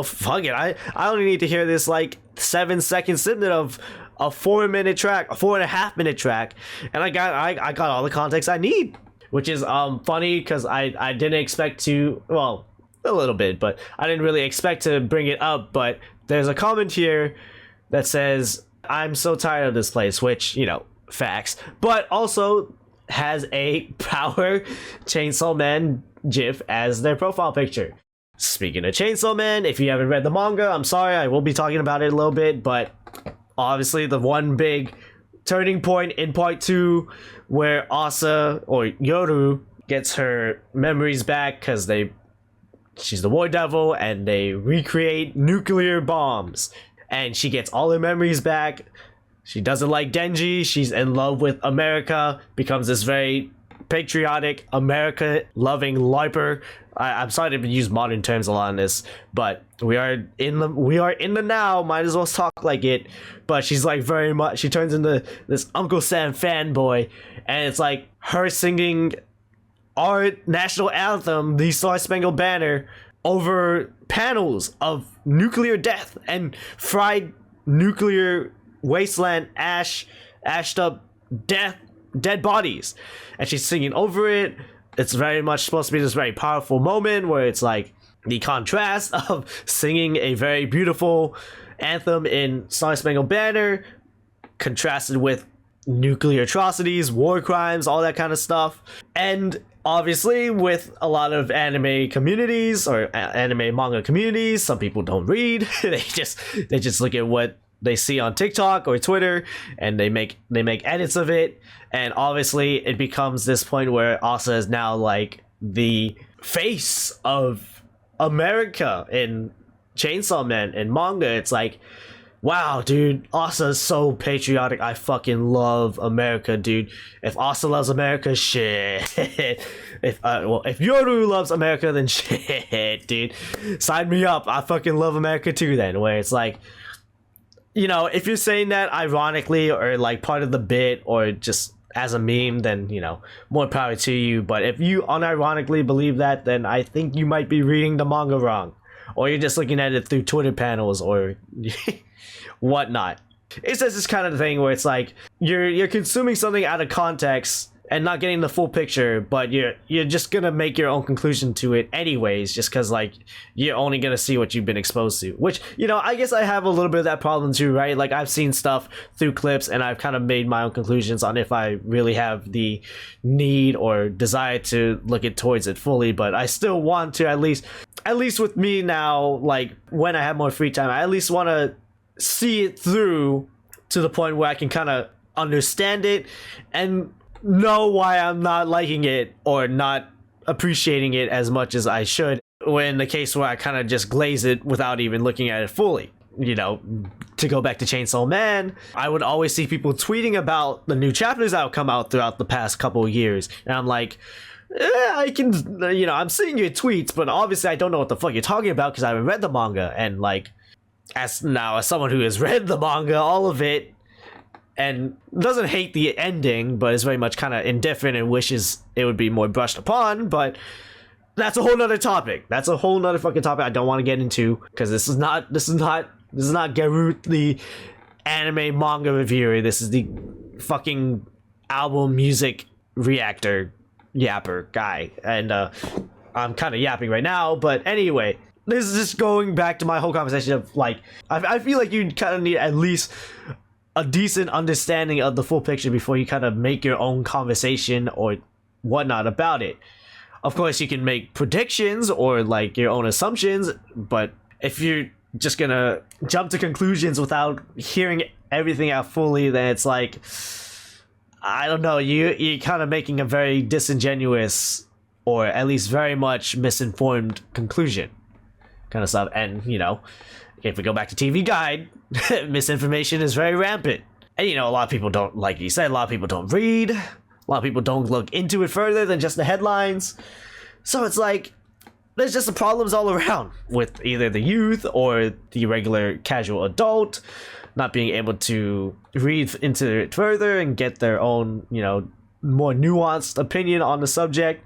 fuck it. I only need to hear this like 7-second snippet of a 4-minute track, a 4.5-minute track, and I got all the context I need. Which is funny because I didn't expect to, well, a little bit, but I didn't really expect to bring it up. But there's a comment here that says, I'm so tired of this place, which, you know, facts, but also has a Power Chainsaw Man GIF as their profile picture. Speaking of Chainsaw Man, if you haven't read the manga, I'm sorry, I will be talking about it a little bit, but obviously the one big turning point in part 2 where Asa, or Yoru, gets her memories back because she's the war devil and they recreate nuclear bombs. and she gets all her memories back. She doesn't like Denji. She's in love with America, becomes this very patriotic, America-loving LARPer. I'm sorry to use modern terms a lot in this, but we are in the now. Might as well talk like it. But she's like very much. She turns into this Uncle Sam fanboy, and it's like her singing our national anthem, the Star Spangled Banner, over panels of nuclear death and fried nuclear wasteland, ashed up dead bodies, and she's singing over it. It's very much supposed to be this very powerful moment where it's like the contrast of singing a very beautiful anthem in Star Spangled Banner contrasted with nuclear atrocities, war crimes, all that kind of stuff. And obviously with a lot of anime communities or anime manga communities, some people don't read. they just look at what they see on TikTok or Twitter, and they make edits of it. And obviously it becomes this point where Asa is now like the face of America in Chainsaw Man and manga. It's like, wow, dude, Asa is so patriotic. I fucking love America, dude. If Asa loves America, shit. If Yoru loves America, then shit, dude. Sign me up. I fucking love America too then. Where it's like, you know, if you're saying that ironically or like part of the bit or just as a meme, then, you know, more power to you. But if you unironically believe that, then I think you might be reading the manga wrong, or you're just looking at it through Twitter panels or whatnot. It's just this kind of thing where it's like you're consuming something out of context and not getting the full picture, but you're just gonna make your own conclusion to it anyways, just because like you're only gonna see what you've been exposed to. Which, you know, I guess I have a little bit of that problem too, right? Like I've seen stuff through clips and I've kind of made my own conclusions on if I really have the need or desire to look it towards it fully. But I still want to at least with me now, like when I have more free time, I at least want to see it through to the point where I can kind of understand it and know why I'm not liking it or not appreciating it as much as I should, when the case where I kind of just glaze it without even looking at it fully. You know, to go back to Chainsaw Man, I would always see people tweeting about the new chapters that would come out throughout the past couple of years, and I'm like, I can, you know, I'm seeing your tweets, but obviously I don't know what the fuck you're talking about because I haven't read the manga. And like, as someone who has read the manga, all of it, and doesn't hate the ending, but is very much kind of indifferent and wishes it would be more brushed upon. But that's a whole nother topic. That's a whole nother fucking topic I don't want to get into, because this is not Garroott, the anime manga reviewer. This is the fucking album music reactor yapper guy, and I'm kind of yapping right now. But anyway, this is just going back to my whole conversation of like, I feel like you kind of need at least a decent understanding of the full picture before you kind of make your own conversation or whatnot about it. Of course, you can make predictions or like your own assumptions, but if you're just gonna jump to conclusions without hearing everything out fully, then it's like, I don't know, you're kind of making a very disingenuous or at least very much misinformed conclusion kind of stuff. And, you know, if we go back to TV Guide, misinformation is very rampant. And, you know, a lot of people don't, like you said, a lot of people don't read. A lot of people don't look into it further than just the headlines. So it's like, there's just the problems all around with either the youth or the regular casual adult not being able to read into it further and get their own, you know, more nuanced opinion on the subject.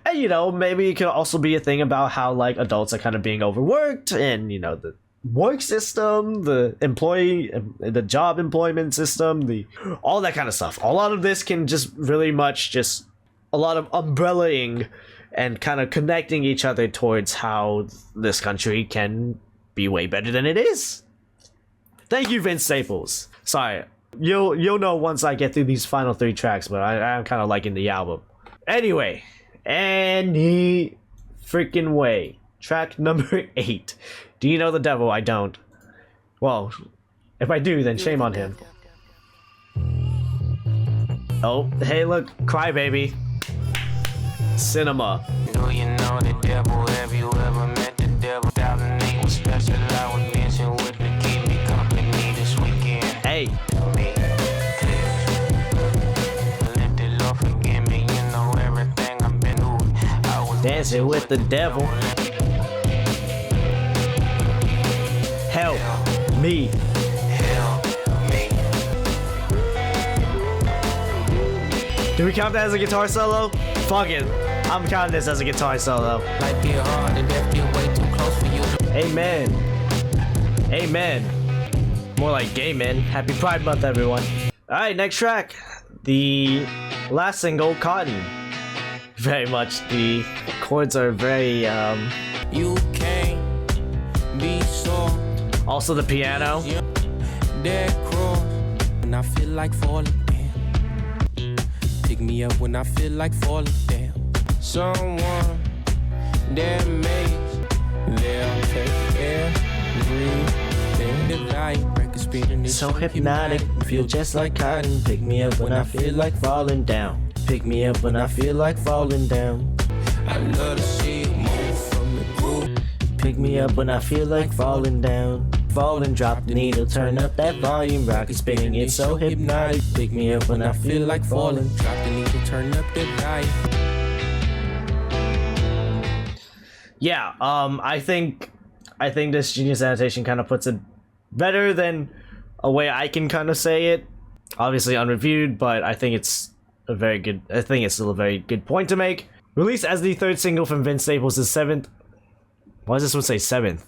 And, you know, maybe it could also be a thing about how, like, adults are kind of being overworked and, you know, the work system, the job employment system, all that kind of stuff. A lot of this can just really much just a lot of umbrellaing and kind of connecting each other towards how this country can be way better than it is. Thank you, Vince Staples. Sorry, you'll know once I get through these final 3 tracks, but I'm kind of liking the album. Anyway, any freaking way. Track number 8. Do you know the devil? I don't. Well, if I do, then shame on him. Oh, hey, look, CRYBABY. Cinema. Do you know the devil? Have you ever met the devil? 1008 was special. I was mentioned with the kid become Dancing with the devil. Help me. Do we count that as a guitar solo? Fuck it. I'm counting this as a guitar solo. Life get hard and death get way too close for you. Amen. Amen. More like gay men. Happy Pride Month, everyone. Alright, next track. The last single, Cotton. Very much. The chords are very, You can't be soft. Also the piano. Dead cross. And I feel like falling down. Pick me up when I feel like falling down. Someone that makes their everything that record speeding is So hypnotic, feel just like cotton. Pick me up when I feel like falling down. Pick me up when I feel like falling down. I love to see it move from the groove. Pick me up when I feel like falling down. Fall and drop the needle, turn up that volume, rocket spinning, it's so hypnotic. Pick me up when I feel like falling. Drop the needle, turn up the volume. Yeah, I think this Genius annotation kind of puts it better than a way I can kind of say it. Obviously unreviewed, but I think it's a very good. I think it's still a very good point to make. Released as the third single from Vince Staples' seventh. Why does this one say seventh?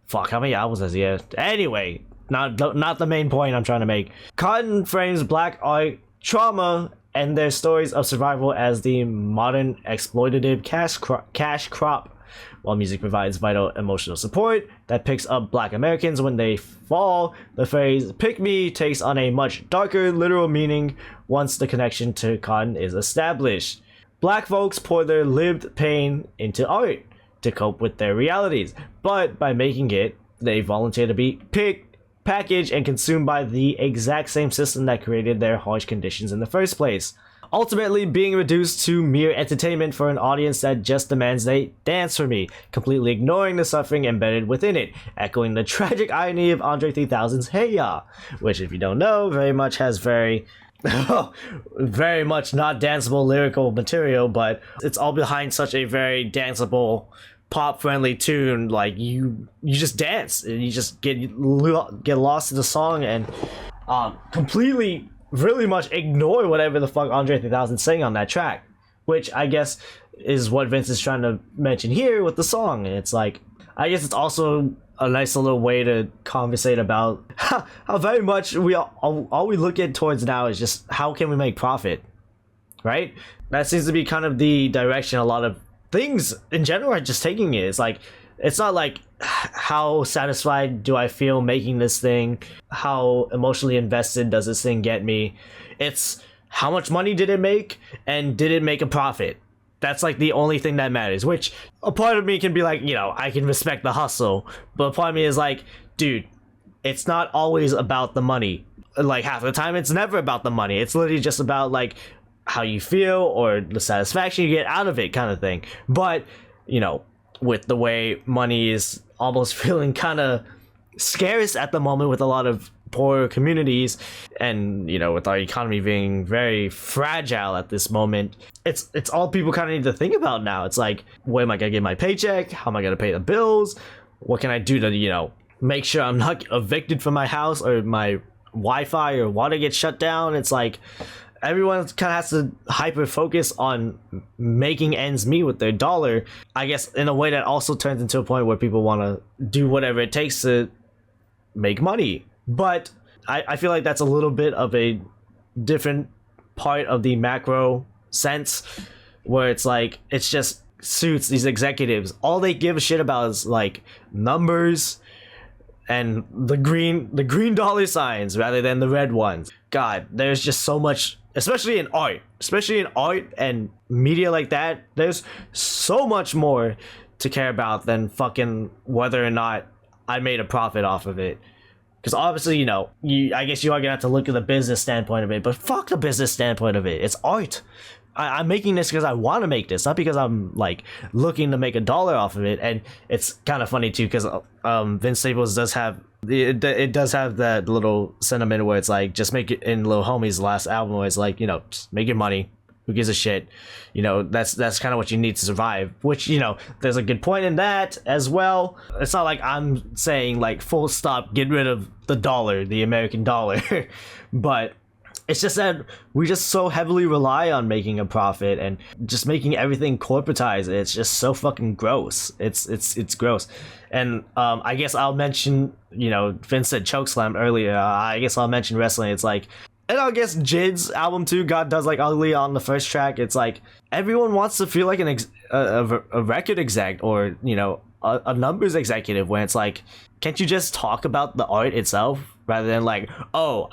Fuck, how many albums has he had? Anyway, not the main point I'm trying to make. Cotton frames black art trauma and their stories of survival as the modern exploitative cash crop, while music provides vital emotional support that picks up black Americans when they fall. The phrase "pick me" takes on a much darker literal meaning once the connection to cotton is established. Black folks pour their lived pain into art to cope with their realities, but by making it, they volunteer to be picked, packaged, and consumed by the exact same system that created their harsh conditions in the first place, ultimately being reduced to mere entertainment for an audience that just demands they dance for me, completely ignoring the suffering embedded within it, echoing the tragic irony of Andre 3000's Hey Ya, which, if you don't know, very much has very much not danceable lyrical material, but it's all behind such a very danceable, pop-friendly tune. Like you just dance and you just get lost in the song and completely, really much ignore whatever the fuck Andre 3000 sang on that track, which I guess is what Vince is trying to mention here with the song. And it's like, I guess it's also a nice little way to conversate about how very much all we look at towards now is just how can we make profit, right? That seems to be kind of the direction a lot of things in general are just taking it. It's like, it's not like how satisfied do I feel making this thing, how emotionally invested does this thing get me. It's how much money did it make and did it make a profit. That's like the only thing that matters, which a part of me can be like, you know, I can respect the hustle, but a part of me is like, dude, it's not always about the money. Like half the time it's never about the money. It's literally just about like how you feel or the satisfaction you get out of it, kind of thing. But you know, with the way money is almost feeling kind of scarce at the moment with a lot of poor communities, and you know, with our economy being very fragile at this moment, it's all people kind of need to think about now. It's like, where am I gonna get my paycheck? How am I gonna pay the bills? What can I do to, you know, make sure I'm not evicted from my house or my Wi-Fi or water gets shut down? It's like everyone kind of has to hyper focus on making ends meet with their dollar, I guess, in a way that also turns into a point where people want to do whatever it takes to make money. But I feel like that's a little bit of a different part of the macro sense, where it's like, it's just suits these executives. All they give a shit about is like numbers and the green dollar signs rather than the red ones. God, there's just so much, especially in art and media like that, there's so much more to care about than fucking whether or not I made a profit off of it. Because obviously, you know, I guess you are gonna have to look at the business standpoint of it, but fuck the business standpoint of it. It's art. I'm making this because I want to make this, not because I'm like looking to make a dollar off of it. And it's kind of funny too, because Vince Staples does have it does have that little sentiment where it's like, just make it, in Lil Homie's last album, where it's like, you know, just make your money. Who gives a shit? You know, that's kind of what you need to survive, which, you know, there's a good point in that as well. It's not like I'm saying like full stop, get rid of the dollar, the American dollar, but it's just that we just so heavily rely on making a profit and just making everything corporatized. It's just so fucking gross. It's gross. And I guess I'll mention, you know, Vince said chokeslam earlier. I guess I'll mention wrestling. It's like, and I guess Jid's album too, God Does Like Ugly on the first track. It's like everyone wants to feel like a record exec or, you know, a numbers executive, when it's like, can't you just talk about the art itself rather than like, oh,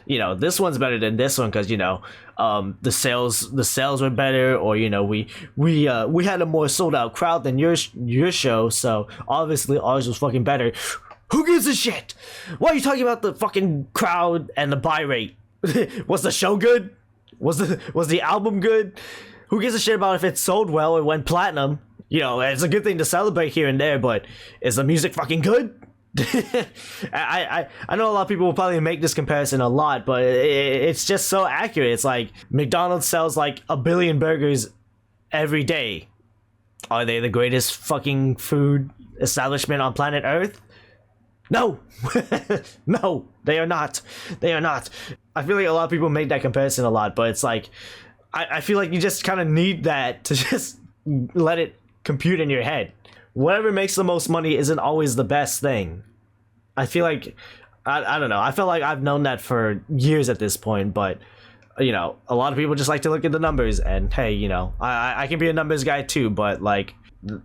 you know, this one's better than this one because, you know, the sales were better, or, you know, we had a more sold out crowd than your show, so obviously ours was fucking better. Who gives a shit? Why are you talking about the fucking crowd and the buy rate? Was the show good? Was the album good? Who gives a shit about if it sold well or went platinum? You know, it's a good thing to celebrate here and there, but is the music fucking good? I know a lot of people will probably make this comparison a lot, but it's just so accurate. It's like McDonald's sells like 1 billion burgers every day. Are they the greatest fucking food establishment on planet Earth? No. No, they are not. They are not. I feel like a lot of people make that comparison a lot, but it's like, I feel like you just kind of need that to just let it compute in your head. Whatever makes the most money isn't always the best thing. I feel like, I don't know, I feel like I've known that for years at this point, but, you know, a lot of people just like to look at the numbers, and hey, you know, I can be a numbers guy too, but like,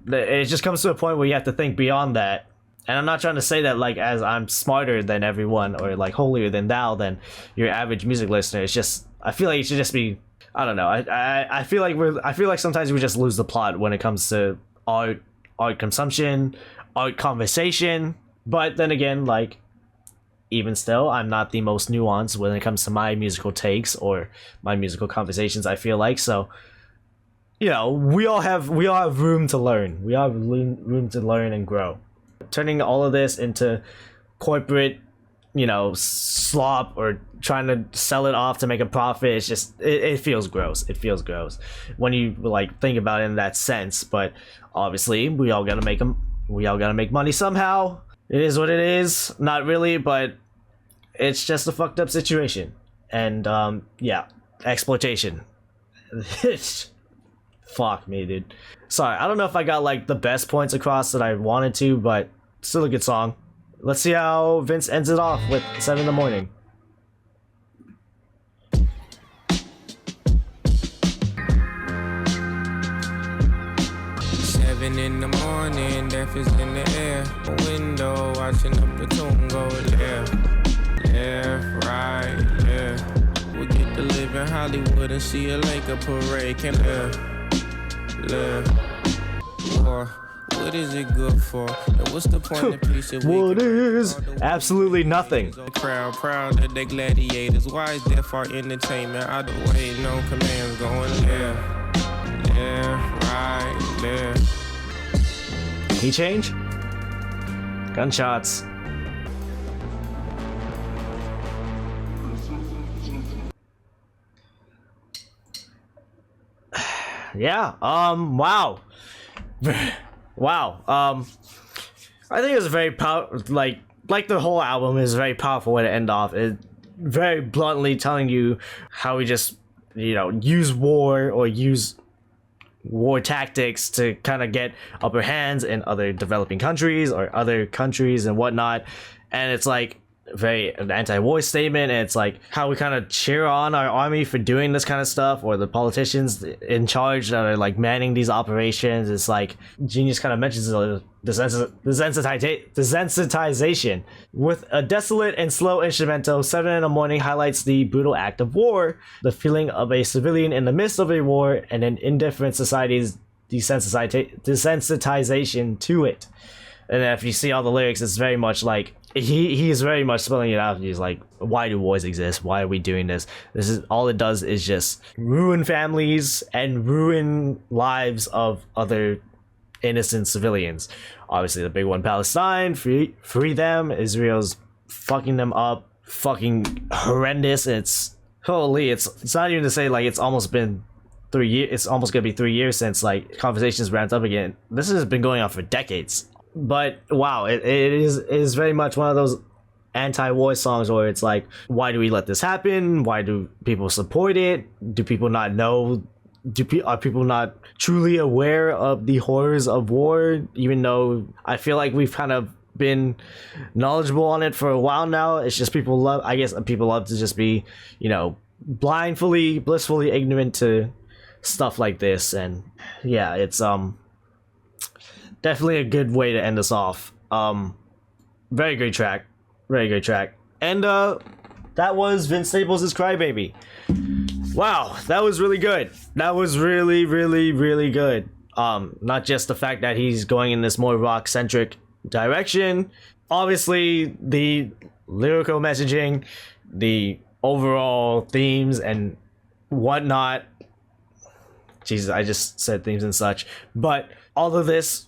it just comes to a point where you have to think beyond that. And I'm not trying to say that like as I'm smarter than everyone or like holier than thou than your average music listener. It's just, I feel like it should just be, I don't know, I feel like sometimes we just lose the plot when it comes to art consumption, art conversation. But then again, like, even still, I'm not the most nuanced when it comes to my musical takes or my musical conversations, I feel like. So, you know, we all have room to learn. We all have room to learn and grow. Turning all of this into corporate, you know, slop or trying to sell it off to make a profit, it's just, it feels gross. It feels gross when you like think about it in that sense. But obviously we all gotta make money somehow. It is what it is. Not really, but it's just a fucked up situation. And yeah, exploitation. Fuck me, dude. Sorry, I don't know if I got like the best points across that I wanted to, but still a good song. Let's see how Vince ends it off with 7 in the morning. In the morning, death is in the air. Window, watching up the tune go left, right, left. We get to live in Hollywood and see a Laker parade. Can left, or what is it good for? And what's the point of peace if what is absolutely nothing? Crowd proud that they gladiators. Why is death our entertainment? I don't wait, no commands going left, right, left. Key change? Gunshots. Yeah, wow. Wow. I think it was very like the whole album is a very powerful way to end off. It very bluntly telling you how we just, you know, use war or use war tactics to kind of get upper hands in other developing countries or other countries and whatnot. And it's like very an anti-war statement, and it's like how we kind of cheer on our army for doing this kind of stuff, or the politicians in charge that are like manning these operations. It's like Genius kind of mentions desensitization with a desolate and slow instrumental. 7 in the morning highlights the brutal act of war, the feeling of a civilian in the midst of a war, and an indifferent society's desensitization to it. And if you see all the lyrics, it's very much like he is very much spelling it out. He's like, why do wars exist? Why are we doing this? This is all it does is just ruin families and ruin lives of other innocent civilians. Obviously the big one, Palestine, free them. Israel's fucking them up, fucking horrendous. It's holy, it's not even to say like it's almost been 3 years. It's almost gonna be 3 years since like conversations ramped up again. This has been going on for decades. But wow, it is very much one of those anti-war songs where it's like, why do we let this happen? Why do people support it? Do people not know? Are people not truly aware of the horrors of war? Even though I feel like we've kind of been knowledgeable on it for a while now, it's just people love to just be, you know, blissfully ignorant to stuff like this. And yeah, it's definitely a good way to end us off. Very great track. And that was Vince Staples' Crybaby. Wow, that was really good. That was really good. Not just the fact that he's going in this more rock centric direction, obviously the lyrical messaging, the overall themes and whatnot. Jesus, I just said themes and such, but all of this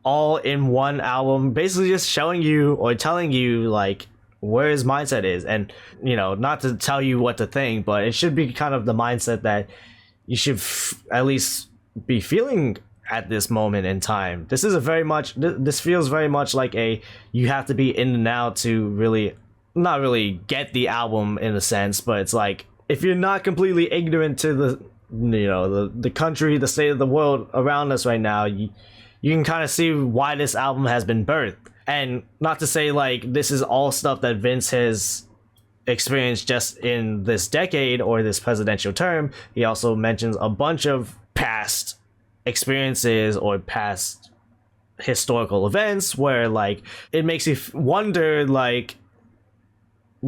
all in one album, basically just showing you or telling you like where his mindset is. And you know, not to tell you what to think, but it should be kind of the mindset that you should at least be feeling at this moment in time. This feels very much like you have to be in the now to really, not really get the album in a sense, but it's like if you're not completely ignorant to the country, the state of the world around us right now, you can kind of see why this album has been birthed. And not to say like this is all stuff that Vince has experienced just in this decade or this presidential term. He also mentions a bunch of past experiences or past historical events where like it makes you wonder, like,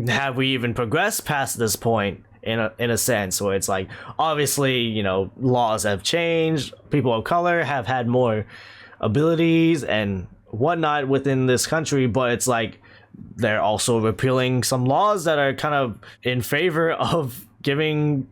have we even progressed past this point in a sense, where it's like, obviously, you know, laws have changed, people of color have had more abilities and whatnot within this country, but it's like they're also repealing some laws that are kind of in favor of giving,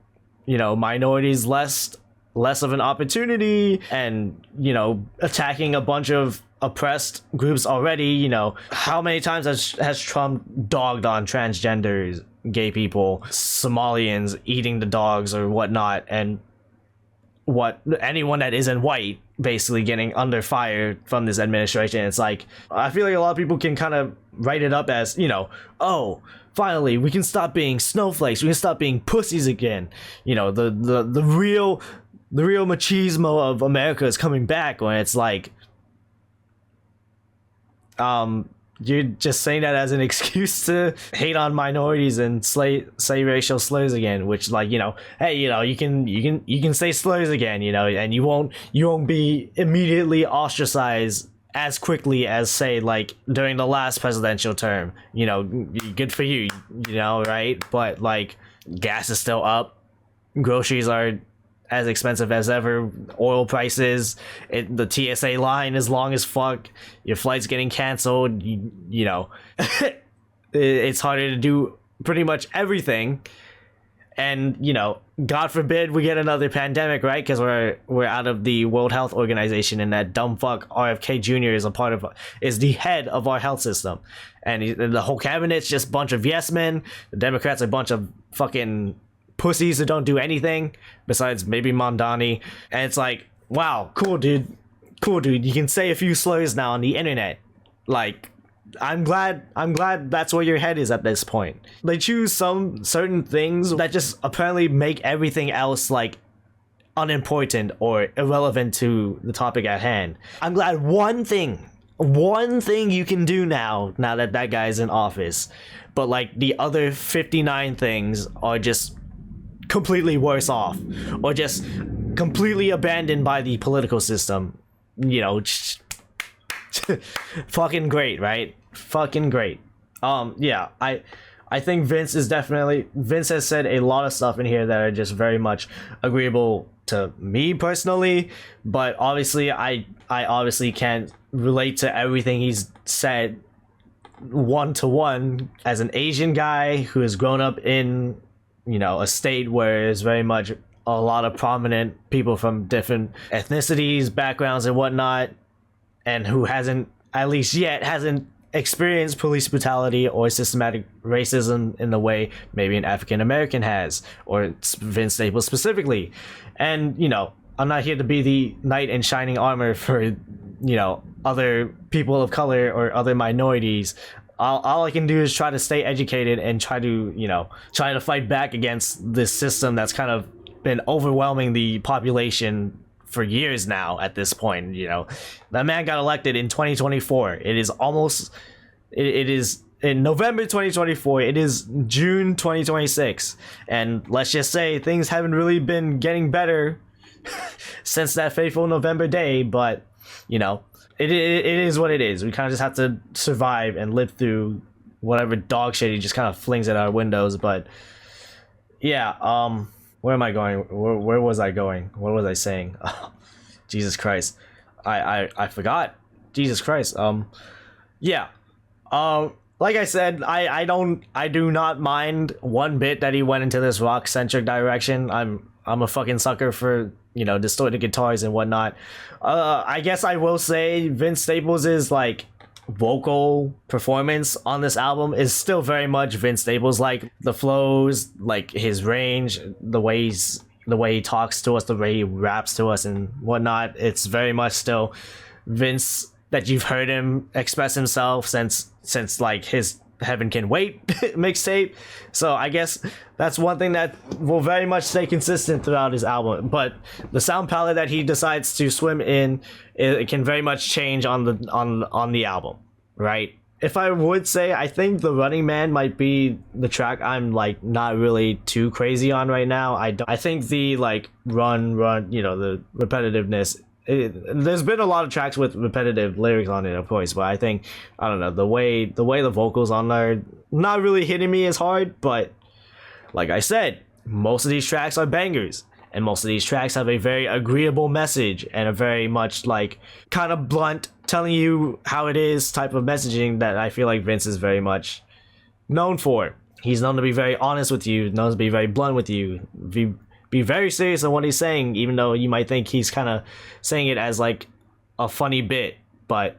you know, minorities less of an opportunity, and, you know, attacking a bunch of oppressed groups already. You know, how many times has Trump dogged on transgenders, gay people, Somalians, eating the dogs or whatnot, and anyone that isn't white basically getting under fire from this administration. It's like, I feel like a lot of people can kind of write it up as, you know, oh, finally we can stop being snowflakes, we can stop being pussies again, you know, the real machismo of America is coming back. When it's like, you're just saying that as an excuse to hate on minorities and say racial slurs again, which, like, you know, hey, you know, you can say slurs again, you know, and you won't be immediately ostracized as quickly as, say, like during the last presidential term. You know, good for you, you know, right? But like, gas is still up, groceries are as expensive as ever, oil prices, the TSA line is long as fuck, your flight's getting canceled, you know, it's harder to do pretty much everything. And, you know, God forbid we get another pandemic, right? Because we're out of the World Health Organization, and that dumb fuck RFK Jr. is the head of our health system, and the whole cabinet's just a bunch of yes men. The Democrats are a bunch of fucking pussies who don't do anything besides maybe Mondani. And it's like, wow, cool dude, you can say a few slurs now on the internet. Like, I'm glad that's where your head is at this point. They choose some certain things that just apparently make everything else like unimportant or irrelevant to the topic at hand. I'm glad one thing you can do now that guy's in office, but like the other 59 things are just completely worse off, or just completely abandoned by the political system. You know, fucking great, right? Fucking great. Yeah, I think Vince has said a lot of stuff in here that are just very much agreeable to me personally, but obviously I obviously can't relate to everything he's said one-to-one as an Asian guy who has grown up in, you know, a state where there's very much a lot of prominent people from different ethnicities, backgrounds and whatnot, and who hasn't experienced police brutality or systematic racism in the way maybe an African American has, or Vince Staples specifically. And, you know, I'm not here to be the knight in shining armor for, you know, other people of color or other minorities. All I can do is try to stay educated and try to fight back against this system that's kind of been overwhelming the population for years now at this point. You know, that man got elected in 2024. It is in November 2024. It is June 2026. And let's just say things haven't really been getting better since that fateful November day, but, you know, it is what it is. We kind of just have to survive and live through whatever dog shit he just kind of flings at our windows. But yeah, where am I going? Where was I going? What was I saying? Jesus Christ, I forgot. Jesus Christ. Yeah. Like I said, I do not mind one bit that he went into this rock centric direction. I'm a fucking sucker for, you know, distorted guitars and whatnot. I guess I will say Vince Staples' like vocal performance on this album is still very much Vince Staples. Like the flows, like his range, the way he talks to us, the way he raps to us and whatnot. It's very much still Vince that you've heard him express himself since like his Heaven Can Wait mixtape. So I guess that's one thing that will very much stay consistent throughout his album. But the sound palette that he decides to swim in, it can very much change on the album, right? If I would say, I think The Running Man might be the track I'm like not really too crazy on right now. I think the like run, you know, the repetitiveness. There's been a lot of tracks with repetitive lyrics on it, of course, but I think, I don't know, the way the vocals on there not really hitting me as hard. But like I said, most of these tracks are bangers, and most of these tracks have a very agreeable message and a very much like kind of blunt, telling you how it is type of messaging that I feel like Vince is very much known for. He's known to be very honest with you, known to be very blunt with you, be very serious on what he's saying, even though you might think he's kind of saying it as like a funny bit. But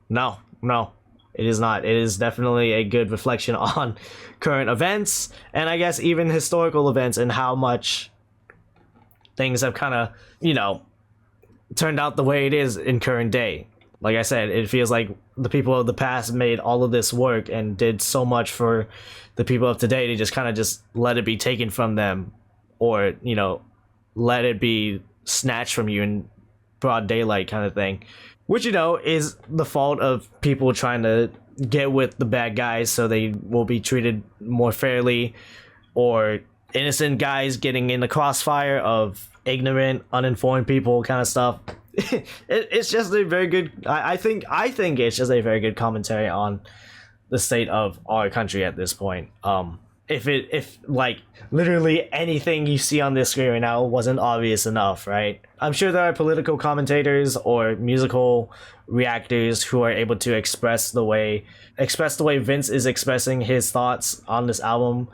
no, it is not. It is definitely a good reflection on current events, and I guess even historical events, and how much things have kind of, you know, turned out the way it is in current day. Like I said, it feels like the people of the past made all of this work and did so much for the people of today to just kind of just let it be taken from them, or, you know, let it be snatched from you in broad daylight kind of thing. Which, you know, is the fault of people trying to get with the bad guys so they will be treated more fairly, or innocent guys getting in the crossfire of ignorant, uninformed people kind of stuff. It's just a very good, I think it's just a very good commentary on the state of our country at this point. If like literally anything you see on this screen right now wasn't obvious enough, right? I'm sure there are political commentators or musical reactors who are able to express the way Vince is expressing his thoughts on this album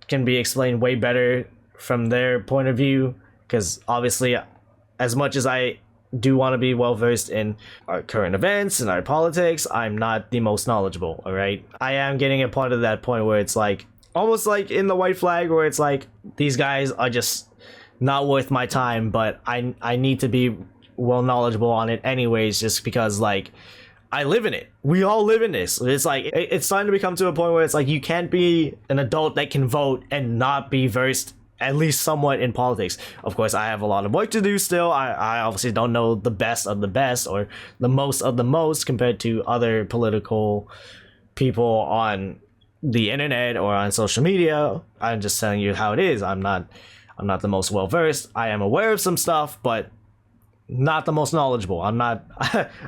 can be explained way better from their point of view, because obviously, as much as I do want to be well versed in our current events and our politics, I'm not the most knowledgeable. All right, I am getting a part of that point where it's like almost like in the White Flag, where it's like these guys are just not worth my time, but I need to be well knowledgeable on it anyways, just because like I live in it. We all live in this. It's like it's starting to become to a point where it's like you can't be an adult that can vote and not be versed at least somewhat in politics. Of course, I have a lot of work to do still. I obviously don't know the best of the best or the most of the most compared to other political people on the internet or on social media. I'm just telling you how it is. I'm not the most well versed. I am aware of some stuff, but not the most knowledgeable. I'm not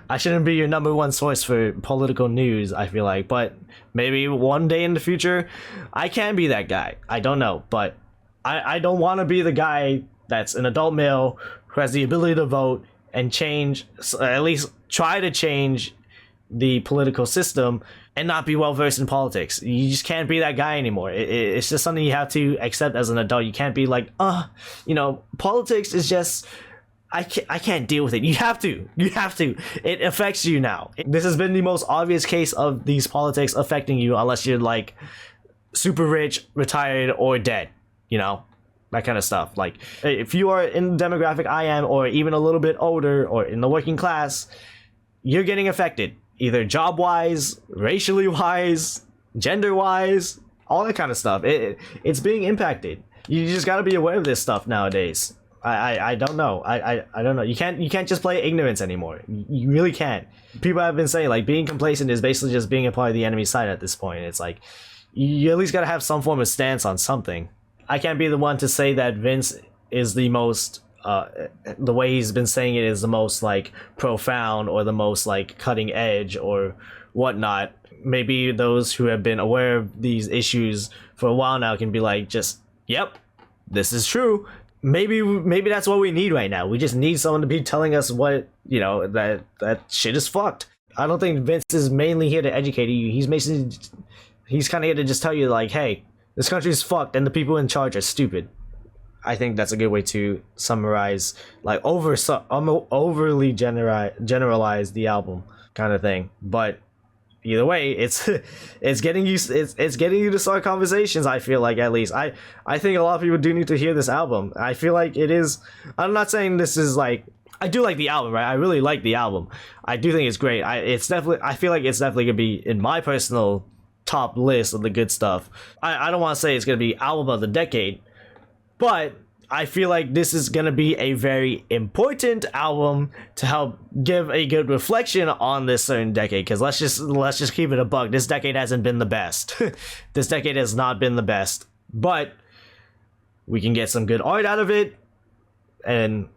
I shouldn't be your number one source for political news, I feel like, but maybe one day in the future I can be that guy. I don't know, but I don't want to be the guy that's an adult male who has the ability to vote and change, at least try to change the political system, and not be well versed in politics. You just can't be that guy anymore. It's just something you have to accept as an adult. You can't be like, you know, politics is just I can't deal with it. You have to. It affects you now. This has been the most obvious case of these politics affecting you, unless you're like super rich, retired, or dead, you know, that kind of stuff. Like if you are in the demographic I am, or even a little bit older, or in the working class, you're getting affected, either job wise, racially wise, gender wise, all that kind of stuff. It's being impacted. You just got to be aware of this stuff nowadays. I don't know. I don't know. You can't just play ignorance anymore. You really can't. People have been saying like being complacent is basically just being a part of the enemy side at this point. It's like you at least gotta have some form of stance on something. I can't be the one to say that Vince is the most the way he's been saying it is the most like profound or the most like cutting edge or whatnot. Maybe those who have been aware of these issues for a while now can be like, just yep, this is true. Maybe that's what we need right now. We just need someone to be telling us what, you know, that shit is fucked. I don't think Vince is mainly here to educate you. He's kind of here to just tell you like, hey, this country's fucked and the people in charge are stupid. I think that's a good way to summarize, like overly generalize the album kind of thing. But either way, it's getting you to start conversations. I feel like, at least I think a lot of people do need to hear this album. I feel like it is. I'm not saying this is like, I do like the album, right? I really like the album. I do think it's great. I feel like it's definitely gonna be in my personal top list of the good stuff. I don't want to say it's gonna be album of the decade, but I feel like this is gonna be a very important album to help give a good reflection on this certain decade. Because let's just keep it a buck. This decade hasn't been the best. This decade has not been the best, but we can get some good art out of it, and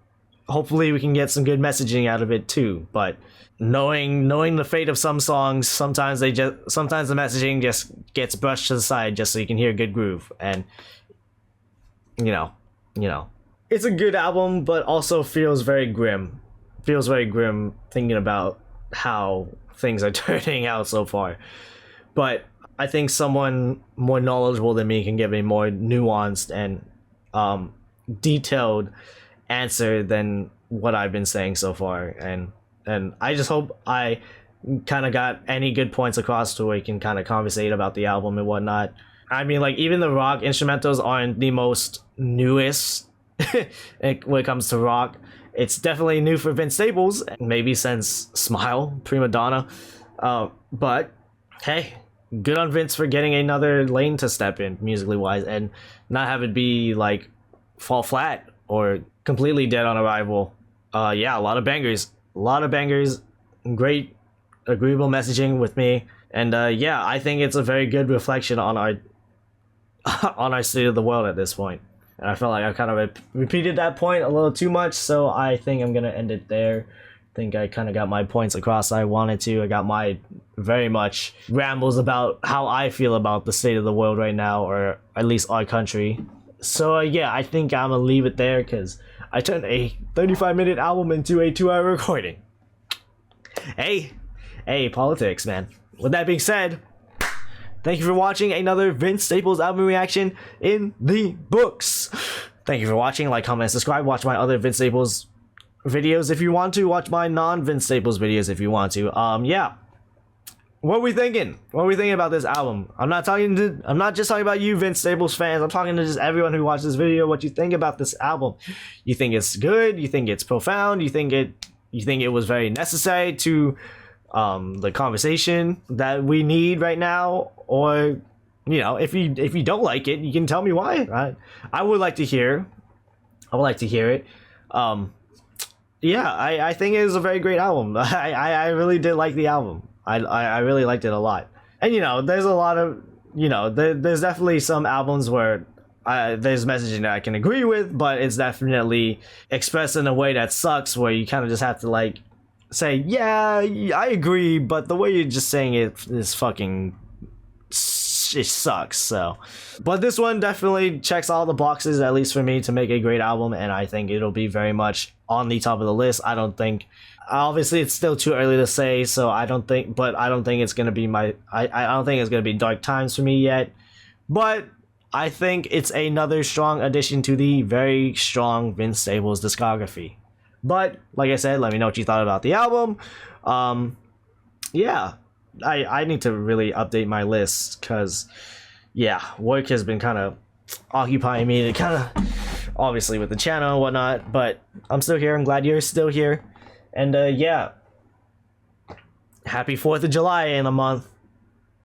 hopefully we can get some good messaging out of it too. But knowing the fate of some songs, sometimes the messaging just gets brushed to the side just so you can hear a good groove. And you know, it's a good album, but also feels very grim thinking about how things are turning out so far. But I think someone more knowledgeable than me can give a more nuanced and detailed answer than what I've been saying so far. And I just hope I kind of got any good points across to where we can kind of conversate about the album and whatnot. I mean, like, even the rock instrumentals aren't the most newest when it comes to rock. It's definitely new for Vince Staples, maybe since Smile, Prima Donna. But hey, good on Vince for getting another lane to step in musically wise and not have it be like fall flat or completely dead on arrival. Yeah, a lot of bangers, great agreeable messaging with me. And yeah, I think it's a very good reflection on our on our state of the world at this point. And I felt like I kind of repeated that point a little too much, so I think I'm gonna end it there. I think I kind of got my points across I wanted to. I got my very much rambles about how I feel about the state of the world right now, or at least our country. So yeah, I think I'm gonna leave it there because I turned a 35-minute album into a 2-hour recording. Hey, politics, man. With that being said, thank you for watching another Vince Staples album reaction in the books. Thank you for watching. Like, comment, and subscribe. Watch my other Vince Staples videos if you want to. Watch my non-Vince Staples videos if you want to. Yeah. What are we thinking? What are we thinking about this album? I'm not just talking about you, Vince Staples fans. I'm talking to just everyone who watched this video. What you think about this album? You think it's good? You think it's profound? You think it was very necessary to the conversation that we need right now? Or, you know, if you don't like it, you can tell me why. I would like to hear. It. Yeah, I think it was a very great album. I really did like the album. I really liked it a lot. And, you know, there's a lot of, you know, there's definitely some albums where there's messaging that I can agree with, but it's definitely expressed in a way that sucks, where you kind of just have to, like, say, yeah, I agree, but the way you're just saying it is fucking, it sucks. So, but this one definitely checks all the boxes, at least for me, to make a great album, and I think it'll be very much on the top of the list. I don't think, obviously it's still too early to say, so I don't think it's gonna be I don't think it's gonna be dark times for me yet, but I think it's another strong addition to the very strong Vince Staples discography. But like I said, let me know what you thought about the album. Yeah, I need to really update my list because, yeah, work has been kind of occupying me to kind of, obviously with the channel and whatnot, but I'm still here. I'm glad you're still here. And yeah, happy 4th of July in a month.